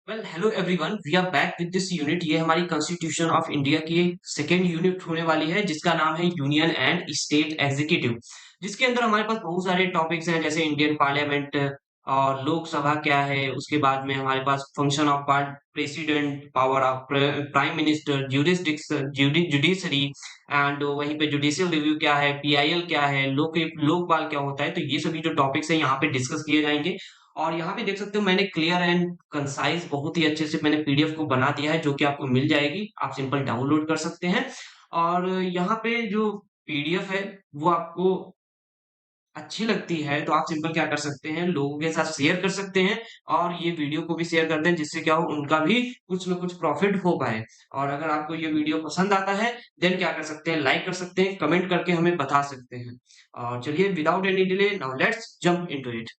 Hello everyone, we are back with this unit. ये हमारी constitution of India की second unit होने वाली है, जिसका नाम है यूनियन एंड स्टेट एग्जीक्यूटिव। जिसके अंदर हमारे पास बहुत सारे टॉपिक्स हैं, जैसे इंडियन पार्लियामेंट और लोकसभा क्या है। उसके बाद में हमारे पास function of part president, power of prime minister, judiciary and वहीं पे जुडिशियल रिव्यू क्या है, पीआईएल क्या है, लोकपाल क्या होता है। तो ये सभी जो टॉपिक्स हैं यहाँ पे डिस्कस किए जाएंगे। और यहाँ पे देख सकते हो, मैंने क्लियर एंड कंसाइज बहुत ही अच्छे से मैंने पीडीएफ को बना दिया है, जो कि आपको मिल जाएगी। आप सिंपल डाउनलोड कर सकते हैं। और यहाँ पे जो पीडीएफ है वो आपको अच्छी लगती है तो आप सिंपल क्या कर सकते हैं, लोगों के साथ शेयर कर सकते हैं। और ये वीडियो को भी शेयर कर दें, जिससे क्या हो, उनका भी कुछ न कुछ प्रॉफिट हो पाए। और अगर आपको ये वीडियो पसंद आता है, देन क्या कर सकते हैं, लाइक कर सकते हैं, कमेंट करके हमें बता सकते हैं। और चलिए, without any delay, now let's jump into it.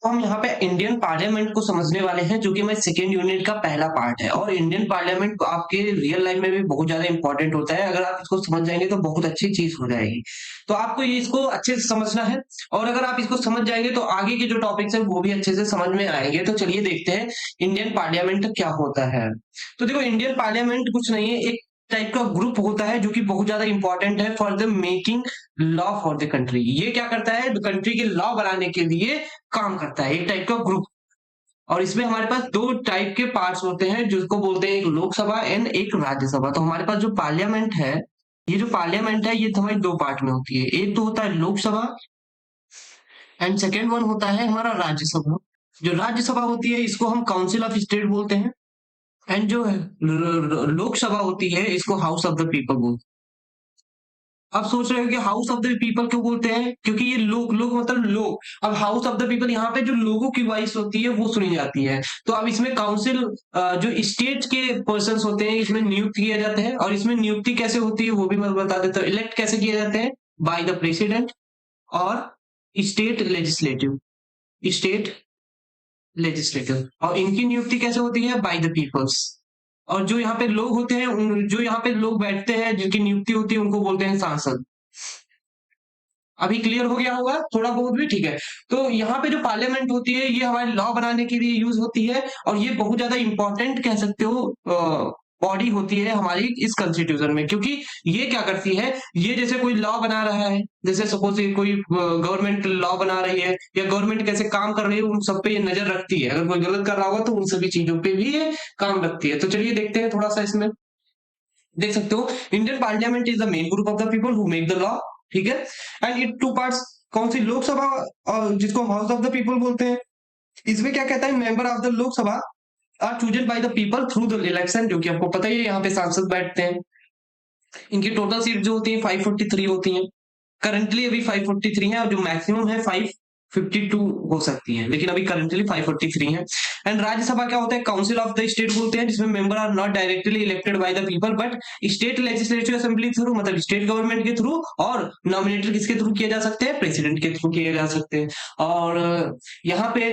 तो हम यहाँ पे इंडियन पार्लियामेंट को समझने वाले हैं, जो कि हमारे सेकेंड यूनिट का पहला पार्ट है। और इंडियन पार्लियामेंट आपके रियल लाइफ में भी बहुत ज्यादा इंपॉर्टेंट होता है। अगर आप इसको समझ जाएंगे तो बहुत अच्छी चीज हो जाएगी। तो आपको ये इसको अच्छे से समझना है। और अगर आप इसको समझ जाएंगे तो आगे के जो टॉपिक्स है वो भी अच्छे से समझ में आएंगे। तो चलिए देखते हैं इंडियन पार्लियामेंट क्या होता है। तो देखो, इंडियन पार्लियामेंट कुछ नहीं है, एक टाइप का ग्रुप होता है, जो कि बहुत ज्यादा इंपॉर्टेंट है for the making law for the country. ये क्या करता है, कंट्री के लॉ बनाने के लिए काम करता है, एक टाइप का ग्रुप। और इसमें हमारे पास दो टाइप के पार्ट्स होते हैं, जिसको बोलते हैं एक लोकसभा एंड एक राज्यसभा। तो हमारे पास जो पार्लियामेंट है, ये जो पार्लियामेंट है, ये तो हमारी दो पार्ट में होती है। एक तो होता है लोकसभा एंड सेकेंड वन होता है हमारा राज्यसभा। जो राज्यसभा होती है, इसको हम काउंसिल ऑफ स्टेट बोलते हैं। एंड जो लोकसभा होती है, इसको हाउस ऑफ द पीपल बोलते हैं। आप सोच रहे हो कि हाउस ऑफ द पीपल क्यों बोलते हैं, क्योंकि ये लोग लोग मतलब लोग। अब हाउस ऑफ द पीपल, यहाँ पे जो लोगों की वॉइस होती है वो सुनी जाती है। तो अब इसमें काउंसिल, जो स्टेट के पर्सन होते हैं, इसमें नियुक्त किए जाते हैं। और इसमें नियुक्ति कैसे होती है वो भी मैं बता देता हूँ। इलेक्ट कैसे किए जाते हैं, बाय द प्रेसिडेंट और स्टेट लेजिस्लेटिव, स्टेट लेजिस्लेटिव। और इनकी नियुक्ति कैसे होती है, बाय द पीपल्स। और जो यहाँ पे लोग होते हैं, जो यहाँ पे लोग बैठते हैं, जिनकी नियुक्ति होती है, उनको बोलते हैं सांसद। अभी क्लियर हो गया होगा थोड़ा बहुत भी, ठीक है। तो यहाँ पे जो पार्लियामेंट होती है, ये हमारे लॉ बनाने के लिए यूज होती है। और ये बहुत ज्यादा इंपॉर्टेंट कह सकते हो बॉडी होती है हमारी इस कॉन्स्टिट्यूशन में। क्योंकि ये क्या करती है, ये जैसे कोई लॉ बना रहा है, जैसे सपोज कोई गवर्नमेंट लॉ बना रही है, या गवर्नमेंट कैसे काम कर रही है, उन सब पे ये नजर रखती है। अगर कोई गलत कर रहा होगा तो उन सभी चीजों पे भी ये काम रखती है। तो चलिए देखते हैं थोड़ा सा इसमें। देख सकते हो, Indian parliament is the main group of the people who make the law. ठीक है। And it two parts. कौन सी, लोकसभा, और जिसको हाउस ऑफ द पीपल बोलते हैं। इसमें क्या कहता है, member of the Lok Sabha are chosen by the people through the election. जो कि आपको पता ही है, यहाँ पे सांसद बैठते हैं। इनकी टोटल सीट जो होती है 543 होती है। करंटली अभी 543 है, और जो मैक्सिमम है 552 हो सकती है, लेकिन अभी करंटली 543 है। एंड राज्यसभा क्या होता है, काउंसिल ऑफ द स्टेट बोलते हैं, जिसमें member are not directly elected by the people but state legislative assembly through, मतलब स्टेट गवर्नमेंट के थ्रू। और नॉमिनेटेड किसके थ्रू किए जा सकते हैं, प्रेसिडेंट के थ्रू किए जा सकते हैं। और यहाँ पे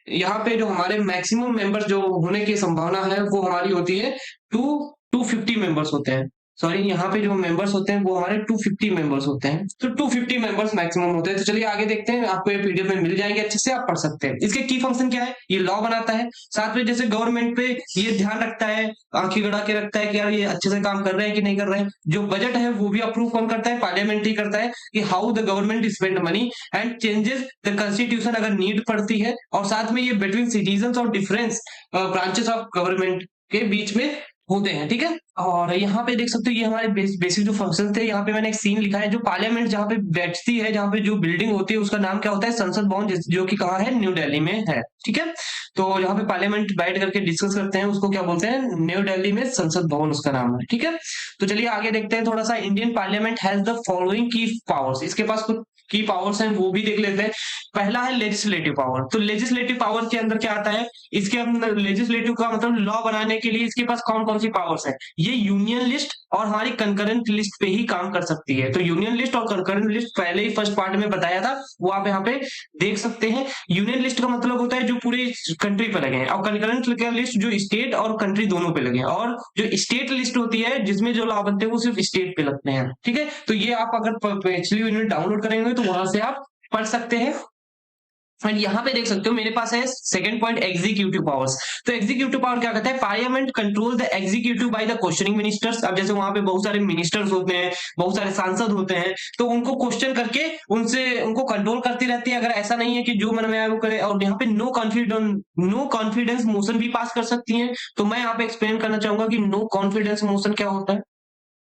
यहाँ पे जो हमारे मैक्सिमम मेंबर्स जो होने की संभावना है, वो हमारी होती है 250 मेंबर्स होते हैं। सॉरी, यहाँ पे जो मेंबर्स होते हैं वो हमारे 250 मेंबर्स होते हैं। तो 250 मेंबर्स मैक्सिमम होते हैं। तो चलिए आगे देखते हैं, आपको ये पीडीएफ में मिल जाएंगे, अच्छे से आप पढ़ सकते हैं। इसके की फंक्शन क्या है, ये लॉ बनाता है। साथ में जैसे गवर्नमेंट पे ये ध्यान रखता है, आंखें गड़ा के रखता है कि यार ये अच्छे से काम कर रहे हैं कि नहीं कर रहे हैं। जो बजट है वो भी अप्रूव कौन करता है, पार्लियामेंट ही करता है, कि how the government spend money and changes the constitution अगर नीड पड़ती है। और साथ में ये बिटवीन सिटीजन और डिफरेंस ब्रांचेस ऑफ गवर्नमेंट के बीच में होते हैं। ठीक है। और यहाँ पे देख सकते हो, ये हमारे बेसिक जो फंक्शन थे। यहाँ पे मैंने एक सीन लिखा है, जो पार्लियामेंट जहाँ पे बैठती है, जहाँ पे जो बिल्डिंग होती है, उसका नाम क्या होता है, संसद भवन, जो कि कहाँ है, न्यू दिल्ली में है। ठीक है। तो यहाँ पे पार्लियामेंट बैठ करके डिस्कस करते हैं, उसको क्या बोलते हैं, न्यू दिल्ली में संसद भवन उसका नाम है। ठीक है। तो चलिए आगे देखते हैं थोड़ा सा। Indian parliament has the following की पावर्स। इसके पास कुछ की पावर्स हैं, वो भी देख लेते हैं। पहला है लेजिस्लेटिव पावर। तो लेजिस्लेटिव पावर के अंदर क्या आता है, इसके अंदर लेजिस्लेटिव का मतलब लॉ बनाने के लिए इसके पास कौन कौन सी पावर्स है। ये यूनियन लिस्ट और हमारी कंकरेंट लिस्ट पे ही काम कर सकती है। तो यूनियन लिस्ट और कंकरेंट लिस्ट पहले ही फर्स्ट पार्ट में बताया था, वो आप यहाँ पे देख सकते हैं। यूनियन लिस्ट का मतलब होता है जो पूरे कंट्री पे लगे हैं, और कंकरेंट लिस्ट जो स्टेट और कंट्री दोनों पे लगे हैं। और जो स्टेट लिस्ट होती है, जिसमें जो लॉ बनते हैं वो सिर्फ स्टेट पे लगते हैं। ठीक है। तो ये आप अगर पिछली यूनिट डाउनलोड करेंगे तो वहां से आप पढ़ सकते हैं। एंड यहाँ पे देख सकते हो मेरे पास है सेकंड पॉइंट एग्जीक्यूटिव पावर्स। तो एग्जीक्यूटिव पावर क्या कहता है, parliament control the executive by the questioning ministers. अब जैसे वहां पे बहुत सारे मिनिस्टर्स होते हैं, बहुत सारे सांसद होते हैं, तो उनको क्वेश्चन करके उनसे उनको कंट्रोल करती रहती है। अगर ऐसा नहीं है कि जो मन में आए वो करे। और यहाँ पे नो कॉन्फिडेंस मोशन भी पास कर सकती है। तो मैं यहाँ पे एक्सप्लेन करना चाहूंगा कि नो कॉन्फिडेंस मोशन क्या होता है।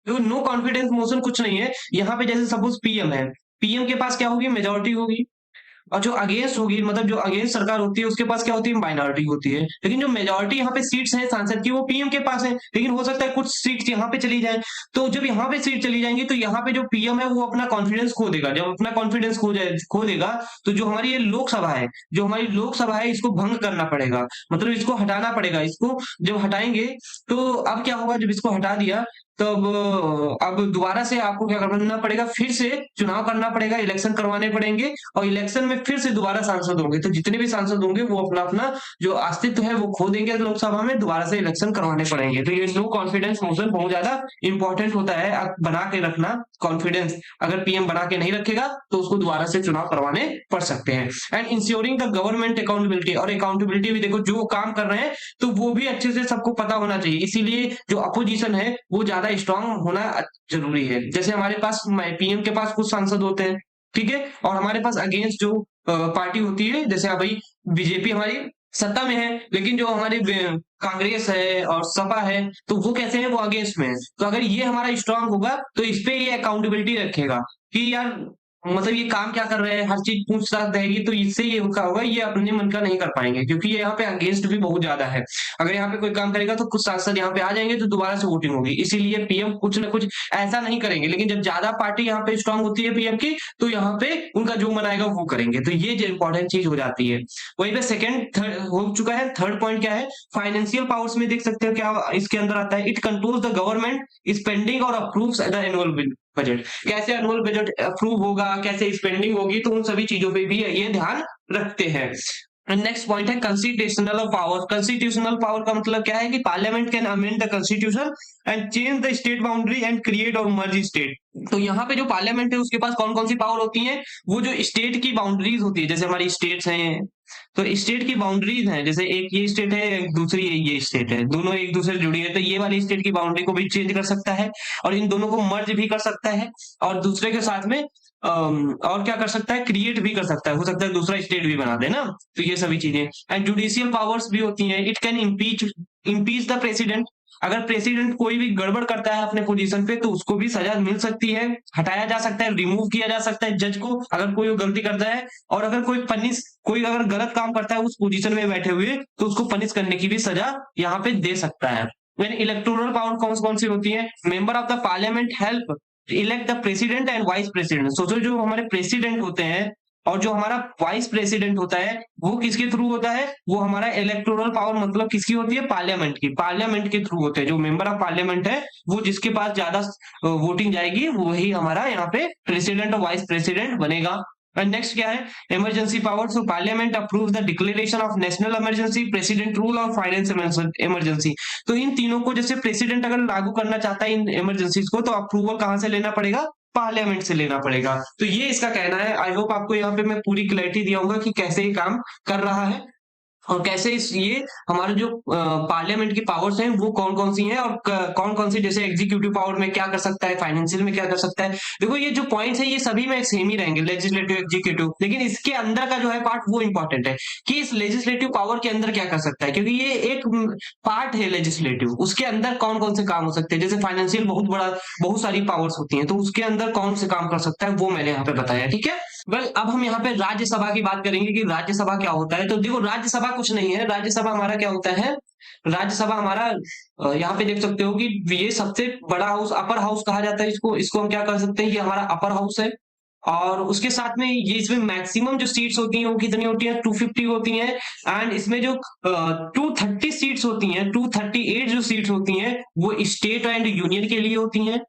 तो नो कॉन्फिडेंस मोशन कुछ नहीं है। यहाँ पे जैसे सपोज पीएम है, पीएम के पास क्या होगी, मेजोरिटी होगी। और जो अगेंस्ट होगी, मतलब जो अगेंस्ट सरकार होती है, उसके पास क्या होती है, माइनॉरिटी होती है। लेकिन जो मेजोरिटी यहाँ पे सीट्स हैं सांसद की, वो पीएम के पास है। लेकिन हो सकता है कुछ सीट्स यहाँ पे चली जाए। तो जब यहाँ पे सीट चली जाएंगी तो यहाँ पे जो पीएम है वो अपना कॉन्फिडेंस खो देगा। जब अपना कॉन्फिडेंस खो देगा, तो जो हमारी ये लोकसभा है, जो हमारी लोकसभा है, इसको भंग करना पड़ेगा, मतलब इसको हटाना पड़ेगा। इसको जब हटाएंगे तो अब क्या होगा, जब इसको हटा दिया तब अब दोबारा से आपको क्या करना पड़ेगा, फिर से चुनाव करना पड़ेगा, इलेक्शन करवाने पड़ेंगे। और इलेक्शन में फिर से दोबारा सांसद होंगे। तो जितने भी सांसद होंगे वो अपना अपना जो अस्तित्व है वो खो देंगे लोकसभा में, दोबारा से इलेक्शन करवाने पड़ेंगे। तो ये नो कॉन्फिडेंस मोशन बहुत ज्यादा इंपॉर्टेंट होता है, आप बना के रखना कॉन्फिडेंस। अगर पीएम बना के नहीं रखेगा तो उसको दोबारा से चुनाव करवाने पड़ सकते हैं। And ensuring the government accountability, और अकाउंटेबिलिटी भी देखो, जो काम कर रहे हैं तो वो भी अच्छे से सबको पता होना चाहिए। इसीलिए जो अपोजिशन है वो ज्यादा स्ट्रांग होना जरूरी है। जैसे हमारे पास पीएम के पास कुछ सांसद होते हैं, ठीक है, और हमारे पास अगेंस्ट जो पार्टी होती है, जैसे अभी बीजेपी हमारी सत्ता में है, लेकिन जो हमारी कांग्रेस है और सपा है, तो वो कैसे है, वो अगेंस्ट में है। तो अगर ये हमारा स्ट्रांग होगा तो इस पे ये अकाउंटेबिलिटी रखेगा कि यार मतलब ये काम क्या कर रहे हैं, हर चीज पूछताछ रहेगी। तो इससे ये उनका होगा, ये अपने मन का नहीं कर पाएंगे, क्योंकि ये यहाँ पे अगेंस्ट भी बहुत ज्यादा है। अगर यहाँ पे कोई काम करेगा तो कुछ सांसद यहाँ पे आ जाएंगे, तो दोबारा से वोटिंग होगी। इसीलिए पीएम कुछ ना कुछ ऐसा नहीं करेंगे। लेकिन जब ज्यादा पार्टी यहाँ पे स्ट्रांग होती है पीएम की, तो यहाँ पे उनका जो मन आएगा वो करेंगे। तो ये जो इंपॉर्टेंट चीज हो जाती है। वहीं पे सेकंड थर्ड हो चुका है। थर्ड पॉइंट क्या है, फाइनेंशियल पावर्स में देख सकते हो क्या इसके अंदर आता है, it controls the government spending और अप्रूव्स द एनुअल बजट। कैसे एनुअल बजट अप्रूव होगा, कैसे स्पेंडिंग होगी, तो उन सभी चीजों पे भी ये ध्यान रखते हैं। नेक्स्ट पॉइंट है कंस्टिट्यूशनल पावर। कंस्टिट्यूशनल पावर का मतलब क्या है कि parliament can amend the constitution and change the state boundary and create और मर्ज स्टेट। तो यहाँ पे जो पार्लियामेंट है उसके पास कौन कौन सी पावर होती है, वो जो स्टेट की बाउंड्रीज होती है, जैसे हमारी स्टेट्स हैं, तो स्टेट की बाउंड्रीज हैं, जैसे एक ये स्टेट है, एक दूसरी ये स्टेट है, दोनों एक दूसरे से जुड़ी है, तो ये वाली स्टेट की बाउंड्री को भी चेंज कर सकता है, और इन दोनों को मर्ज भी कर सकता है, और दूसरे के साथ में और क्या कर सकता है, क्रिएट भी कर सकता है। हो सकता है दूसरा स्टेट भी बना दे ना। तो ये सभी चीजें। एंड जुडिशियल पावर्स भी होती हैं। It can impeach the president. अगर प्रेसिडेंट कोई भी गड़बड़ करता है अपने पोजीशन पे, तो उसको भी सजा मिल सकती है, हटाया जा सकता है, रिमूव किया जा सकता है जज को, अगर कोई गलती करता है। और अगर कोई अगर गलत काम करता है उस पोजीशन में बैठे हुए, तो उसको पनिश करने की भी सजा यहाँ पे दे सकता है। इलेक्टोरल पावर कौन कौन सी होती है, member of the parliament help elect the president and vice president. सोचो जो हमारे प्रेसिडेंट होते हैं और जो हमारा वाइस प्रेसिडेंट होता है, वो किसके थ्रू होता है, वो हमारा इलेक्टोरल पावर मतलब किसकी होती है, पार्लियामेंट की। पार्लियामेंट के थ्रू होते हैं। जो मेंबर ऑफ पार्लियामेंट है, वो जिसके पास ज्यादा वोटिंग जाएगी वही हमारा यहाँ पे प्रेसिडेंट और वाइस प्रेसिडेंट बनेगा। एंड नेक्स्ट क्या है, emergency power. So parliament approve the declaration of national emergency, president rule और फाइनेंस इमरजेंसी। तो इन तीनों को जैसे प्रेसिडेंट अगर लागू करना चाहता है इन इमरजेंसीज को, तो अप्रूवल कहां से लेना पड़ेगा, पार्लियामेंट से लेना पड़ेगा। तो ये इसका कहना है। आई होप आपको यहाँ पे मैं पूरी क्लैरिटी दिया होगा कि कैसे ये काम कर रहा है, और कैसे ये हमारे जो पार्लियामेंट की पावर्स हैं वो कौन कौन सी हैं, और कौन कौन सी, जैसे एग्जीक्यूटिव पावर में क्या कर सकता है, फाइनेंशियल में क्या कर सकता है। देखो ये जो पॉइंट्स है ये सभी में सेम ही रहेंगे, लेजिस्लेटिव एग्जीक्यूटिव, लेकिन इसके अंदर का जो है पार्ट वो इंपॉर्टेंट है कि इस लेजिस्लेटिव पावर के अंदर क्या कर सकता है, क्योंकि ये एक पार्ट है लेजिस्लेटिव, उसके अंदर कौन कौन से काम हो सकते हैं। जैसे फाइनेंशियल बहुत सारी पावर्स होती है, तो उसके अंदर कौन से काम कर सकता है वो मैंने यहाँ पे बताया, ठीक है। अब हम यहाँ पे राज्यसभा की बात करेंगे कि राज्यसभा क्या होता है। तो देखो राज्यसभा कुछ नहीं है, राज्यसभा हमारा क्या होता है, राज्यसभा हमारा यहाँ पे देख सकते हो कि ये सबसे बड़ा हाउस, अपर हाउस कहा जाता है इसको हम क्या कर सकते हैं, ये हमारा अपर हाउस है। और उसके साथ में ये इसमें मैक्सिमम जो सीट्स होती हैं वो कितनी होती है, 250 होती हैं। एंड इसमें जो 230 सीट्स होती हैं, 238 जो सीट्स होती हैं वो स्टेट एंड यूनियन के लिए होती हैं।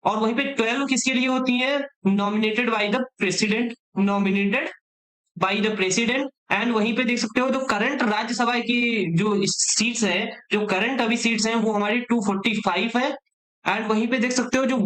और वहीं पे 12 किसके लिए होती है, nominated by the president. And वहीं पे देख सकते हो जो करंट राज्यसभा की जो सीट्स है, जो करंट अभी सीट्स हैं वो हमारी 245 है। एंड वहीं पे देख सकते हो जो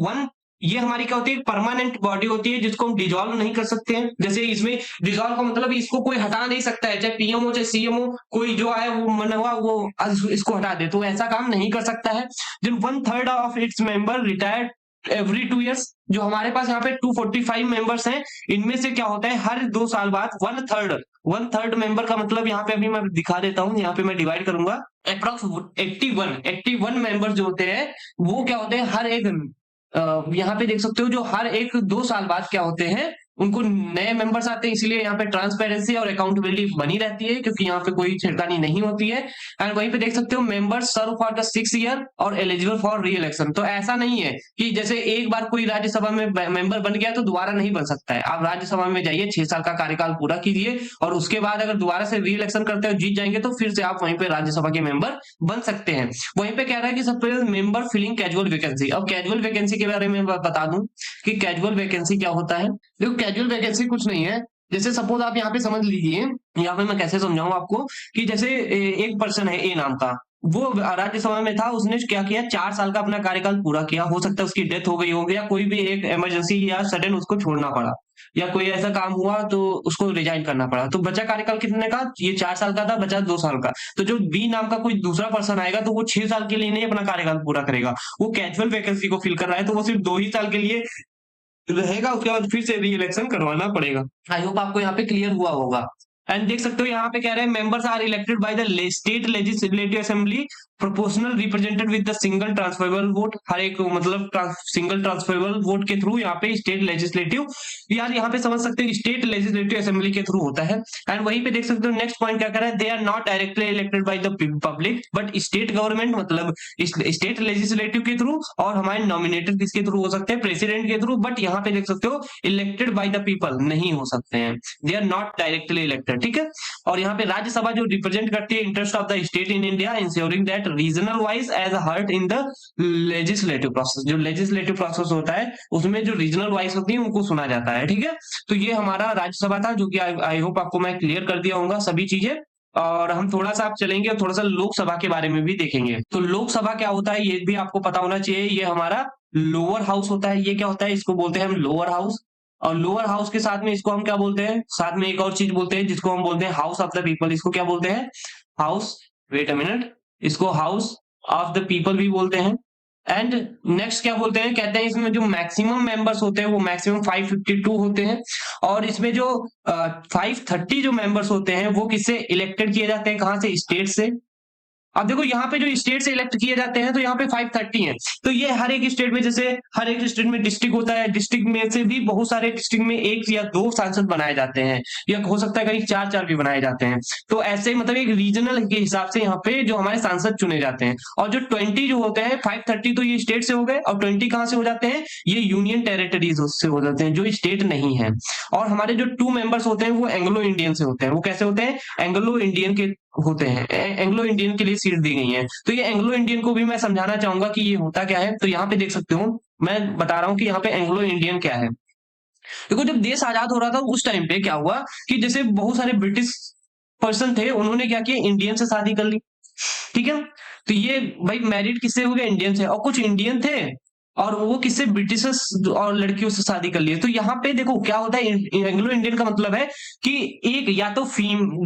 ये हमारी क्या होती है, परमानेंट बॉडी होती है जिसको हम डिजोल्व नहीं कर सकते हैं। जैसे इसमें डिजोल्व का मतलब इसको कोई हटा नहीं सकता है, चाहे पीएम हो चाहे सीएम हो, कोई जो आए वो मन हुआ वो इसको हटा दे, तो ऐसा काम नहीं कर सकता है। Then 1/3 of its member retired every 2 years। जो हमारे पास यहाँ पे 245 मेंबर्स हैं, इनमें से क्या होता है हर 2 साल बाद 1/3 मेंबर का मतलब यहाँ पे अभी मैं दिखा देता हूँ, यहाँ पे मैं डिवाइड करूंगा। अप्रॉक्स 81 मेंबर जो होते हैं वो क्या होते हैं हर एक यहाँ पे देख सकते हो जो हर एक 2 साल बाद क्या होते हैं उनको नए मेंबर्स आते हैं, इसीलिए यहाँ पे ट्रांसपेरेंसी और अकाउंटेबिलिटी बनी रहती है क्योंकि यहाँ पे कोई छेड़खानी नहीं होती है। एंड वहीं पे देख सकते हो members serve for the 6 year और एलिजिबल फॉर री इलेक्शन। तो ऐसा नहीं है कि जैसे एक बार कोई राज्यसभा में मेंबर बन गया तो दोबारा नहीं बन सकता है। आप राज्यसभा में जाइए, 6 साल का कार्यकाल पूरा कीजिए और उसके बाद अगर दोबारा से री इलेक्शन करते हो जीत जाएंगे तो फिर से आप वहीं पे राज्यसभा के मेंबर बन सकते हैं। वहीं पे कह रहा है कि सबसे मेंबर फिलिंग कैजुअल वैकेंसी। अब कैजुअल वैकेंसी के बारे में बता दूं कि कैजुअल वैकेंसी क्या होता है। देखो कैजुअल वैकेंसी कुछ नहीं है, जैसे सपोज आप यहाँ पे समझ लीजिए, यहाँ पे मैं कैसे समझाऊं आपको कि जैसे एक पर्सन है ए नाम का, वो राज्यसभा में था, उसने क्या किया 4 साल का अपना कार्यकाल पूरा किया, हो सकता है उसकी डेथ हो गई होगी या कोई भी एक इमरजेंसी या सडन उसको छोड़ना पड़ा या कोई ऐसा काम हुआ तो उसको रिजाइन करना पड़ा, तो बचा कार्यकाल कितने का, ये 4 साल का था, बचा 2 साल का। तो जो बी नाम का कोई दूसरा पर्सन आएगा तो वो 6 साल के लिए नहीं अपना कार्यकाल पूरा करेगा, वो कैजुअल वैकेंसी को फिल कर रहा है तो वो सिर्फ 2 ही साल के लिए रहेगा, उसके बाद फिर से री इलेक्शन करवाना पड़ेगा। आई होप आपको यहाँ पे क्लियर हुआ होगा। एंड देख सकते हो यहाँ पे कह रहे हैं members are elected by the state legislative assembly proportional represented with the single transferable vote. हर एक मतलब सिंगल ट्रांसफरेबल वोट के थ्रू यहाँ पे स्टेट लेजिस्लेटिव, यार यहाँ पे समझ सकते हैं स्टेट लेजिस्लेटिव असेंबली के थ्रू होता है। एंड वहीं पे देख सकते हो नेक्स्ट पॉइंट क्या कर रहा है, they are not directly elected by the public but state government, मतलब स्टेट लेजिस्लेटिव के थ्रू, और हमारे नॉमिनेटेड किसके थ्रू हो सकते हैं, प्रेसिडेंट के थ्रू, बट यहाँ पे देख सकते हो इलेक्टेड बाय द पीपल नहीं हो सकते हैं, they are not directly elected, ठीक है। और यहाँ पे राज्यसभा जो रिप्रेजेंट करती है interest of the state in India ensuring that regional voices are heard in the legislative process. जो लेजिस्लेटिव प्रोसेस होता है उसमें जो रीजनल वाइज होती है उनको सुना जाता है, ठीक है। तो ये हमारा राज्यसभा था जो कि आई होप आपको मैं क्लियर कर दिया होगा सभी चीजें। और हम थोड़ा सा आप चलेंगे और थोड़ा सा लोकसभा के बारे में भी देखेंगे। तो लोकसभा क्या होता है ये भी आपको पता होना चाहिए, ये हमारा लोअर हाउस होता है। ये क्या होता है, इसको बोलते हैं हम लोअर हाउस। और लोअर हाउस के साथ में इसको हम क्या बोलते हैं, साथ में एक और चीज बोलते हैं जिसको हम बोलते हैं हाउस ऑफ द पीपल। इसको क्या बोलते हैं, हाउस, वेट अ मिनट, इसको हाउस ऑफ द पीपल भी बोलते हैं। एंड नेक्स्ट क्या बोलते हैं, कहते हैं इसमें जो मैक्सिमम मेंबर्स होते हैं वो मैक्सिमम 552 होते हैं। और इसमें जो 530 जो मेंबर्स होते हैं वो किससे इलेक्टेड किए जाते हैं, कहां से, स्टेट से। अब देखो यहाँ पे जो स्टेट से इलेक्ट किए जाते हैं तो यहाँ पे 530 है, तो ये हर एक स्टेट में, जैसे हर एक स्टेट में डिस्ट्रिक्ट होता है, डिस्ट्रिक्ट में से भी बहुत सारे डिस्ट्रिक्ट में 1 या 2 सांसद बनाए जाते हैं, या हो सकता है कहीं 4-4 भी बनाए जाते हैं। तो ऐसे मतलब एक रीजनल के हिसाब से यहाँ पे जो हमारे सांसद चुने जाते हैं। और जो 20 जो होते हैं, 530 तो ये स्टेट से हो गए, और 20 कहाँ से हो जाते हैं, ये यूनियन टेरिटरीज से हो जाते हैं जो स्टेट नहीं है। और हमारे जो 2 मेंबर्स होते हैं वो एंग्लो इंडियन से होते हैं। वो कैसे होते हैं, एंग्लो इंडियन के होते हैं, एंग्लो इंडियन के लिए सीट दी गई है। तो ये एंग्लो इंडियन को भी मैं समझाना चाहूंगा कि ये होता क्या है। तो यहाँ पे देख सकते हो, मैं बता रहा हूँ कि यहाँ पे एंग्लो इंडियन क्या है। देखो जब देश आजाद हो रहा था उस टाइम पे क्या हुआ कि जैसे बहुत सारे ब्रिटिश पर्सन थे, उन्होंने क्या किया, इंडियन से शादी कर ली, ठीक है। तो ये भाई मैरिड किससे हो गया, इंडियन से। और कुछ इंडियन थे और वो किससे, ब्रिटिशर्स और लड़कियों से शादी कर लिए। तो यहाँ पे देखो क्या होता है, एंग्लो इंडियन का मतलब है कि एक या तो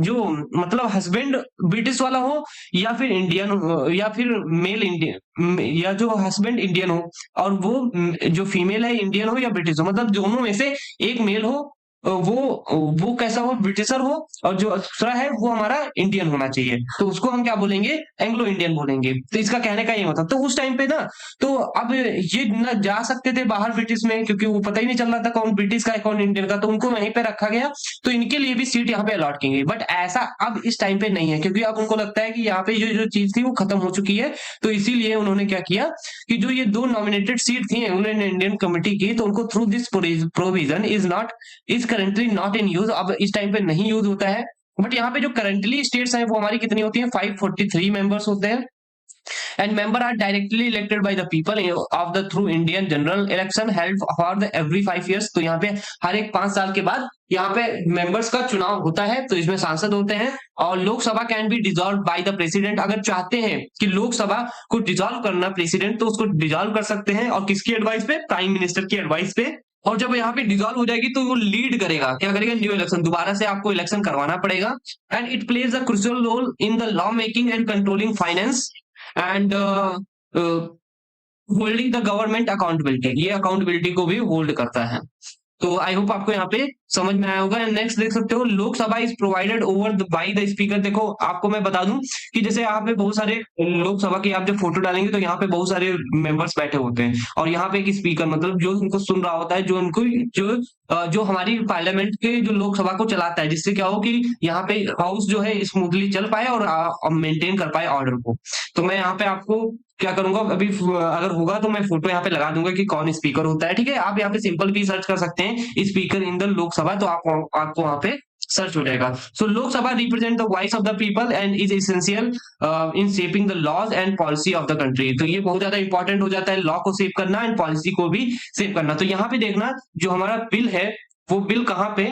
जो मतलब हस्बैंड ब्रिटिश वाला हो, या फिर इंडियन हो, या फिर मेल इंडियन, या जो हस्बैंड इंडियन हो और वो जो फीमेल है इंडियन हो या ब्रिटिश हो, मतलब दोनों में से एक मेल हो, वो कैसा हो, ब्रिटिशर हो, और जो दूसरा है वो हमारा इंडियन होना चाहिए, तो उसको हम क्या बोलेंगे, एंग्लो इंडियन बोलेंगे। तो इसका कहने का ये मतलब, तो उस टाइम पे ना, तो अब ये ना जा सकते थे बाहर ब्रिटिश में, क्योंकि वो पता ही नहीं चल रहा था कौन ब्रिटिश का है कौन इंडियन का, तो उनको वहीं पे रखा गया। तो इनके लिए भी सीट यहाँ पे अलॉट की गई, बट ऐसा अब इस टाइम पे नहीं है, क्योंकि अब उनको लगता है कि यहाँ पे जो चीज थी वो खत्म हो चुकी है। तो इसीलिए उन्होंने क्या किया कि जो ये 2 नॉमिनेटेड सीट थी उन्होंने इंडियन कमिटी की, तो उनको through this provision is currently not in use, अब इस टाइम पे नहीं यूज होता है। बट यहाँ पे जो करंटली स्टेट्स हैं वो हमारी कितनी होती है, 543 मेंबर्स होते हैं। and member are directly elected by the people of the through Indian general election held for the every 5 years। तो यहाँ पे हर एक 5 साल के बाद यहाँ पे मेंबर्स का चुनाव होता है, तो इसमें सांसद होते हैं। और Lok Sabha can be dissolve bye the president, अगर चाहते हैं कि लोकसभा को डिसॉल्व करना प्रेसिडेंट, तो उसको डिसॉल्व कर सकते हैं। और किसकी एडवाइस पे? प्राइम मिनिस्टर की एडवाइस पे। और जब यहाँ पे डिसॉल्व हो जाएगी तो वो लीड करेगा, क्या करेगा? न्यू इलेक्शन, दोबारा से आपको इलेक्शन करवाना पड़ेगा। And it plays a crucial role in the law making and controlling finance and holding the government accountability, ये अकाउंटेबिलिटी को भी होल्ड करता है। तो आई होप आपको यहाँ पे समझ में आया होगा। एंड नेक्स्ट देख सकते हो, Lok Sabha is provided over by the speaker. देखो आपको मैं बता दूं कि जैसे यहाँ पे बहुत सारे लोकसभा की आप जब फोटो डालेंगे तो यहाँ पे बहुत सारे मेंबर्स बैठे होते हैं, और यहाँ पे एक स्पीकर, मतलब जो उनको सुन रहा होता है, जो उनको जो हमारी पार्लियामेंट के जो लोकसभा को चलाता है, जिससे क्या हो कि यहाँ पे हाउस जो है स्मूथली चल पाए और मेंटेन कर पाए ऑर्डर को। तो मैं यहाँ पे आपको क्या करूंगा, अभी अगर होगा तो मैं फोटो यहाँ पे लगा दूंगा कि कौन स्पीकर होता है। ठीक है, आप यहाँ पे सिंपल भी सर्च कर सकते हैं स्पीकर इन द लोकसभा, तो आपको वहां पे सर्च हो जाएगा। So Lok Sabha represent the voice of the people and is essential in shaping the laws and policy of the country. तो ये बहुत ज्यादा इंपॉर्टेंट हो जाता है, लॉ को शेप करना एंड पॉलिसी को भी शेप करना। तो यहाँ पे देखना, जो हमारा बिल है वो बिल कहाँ पे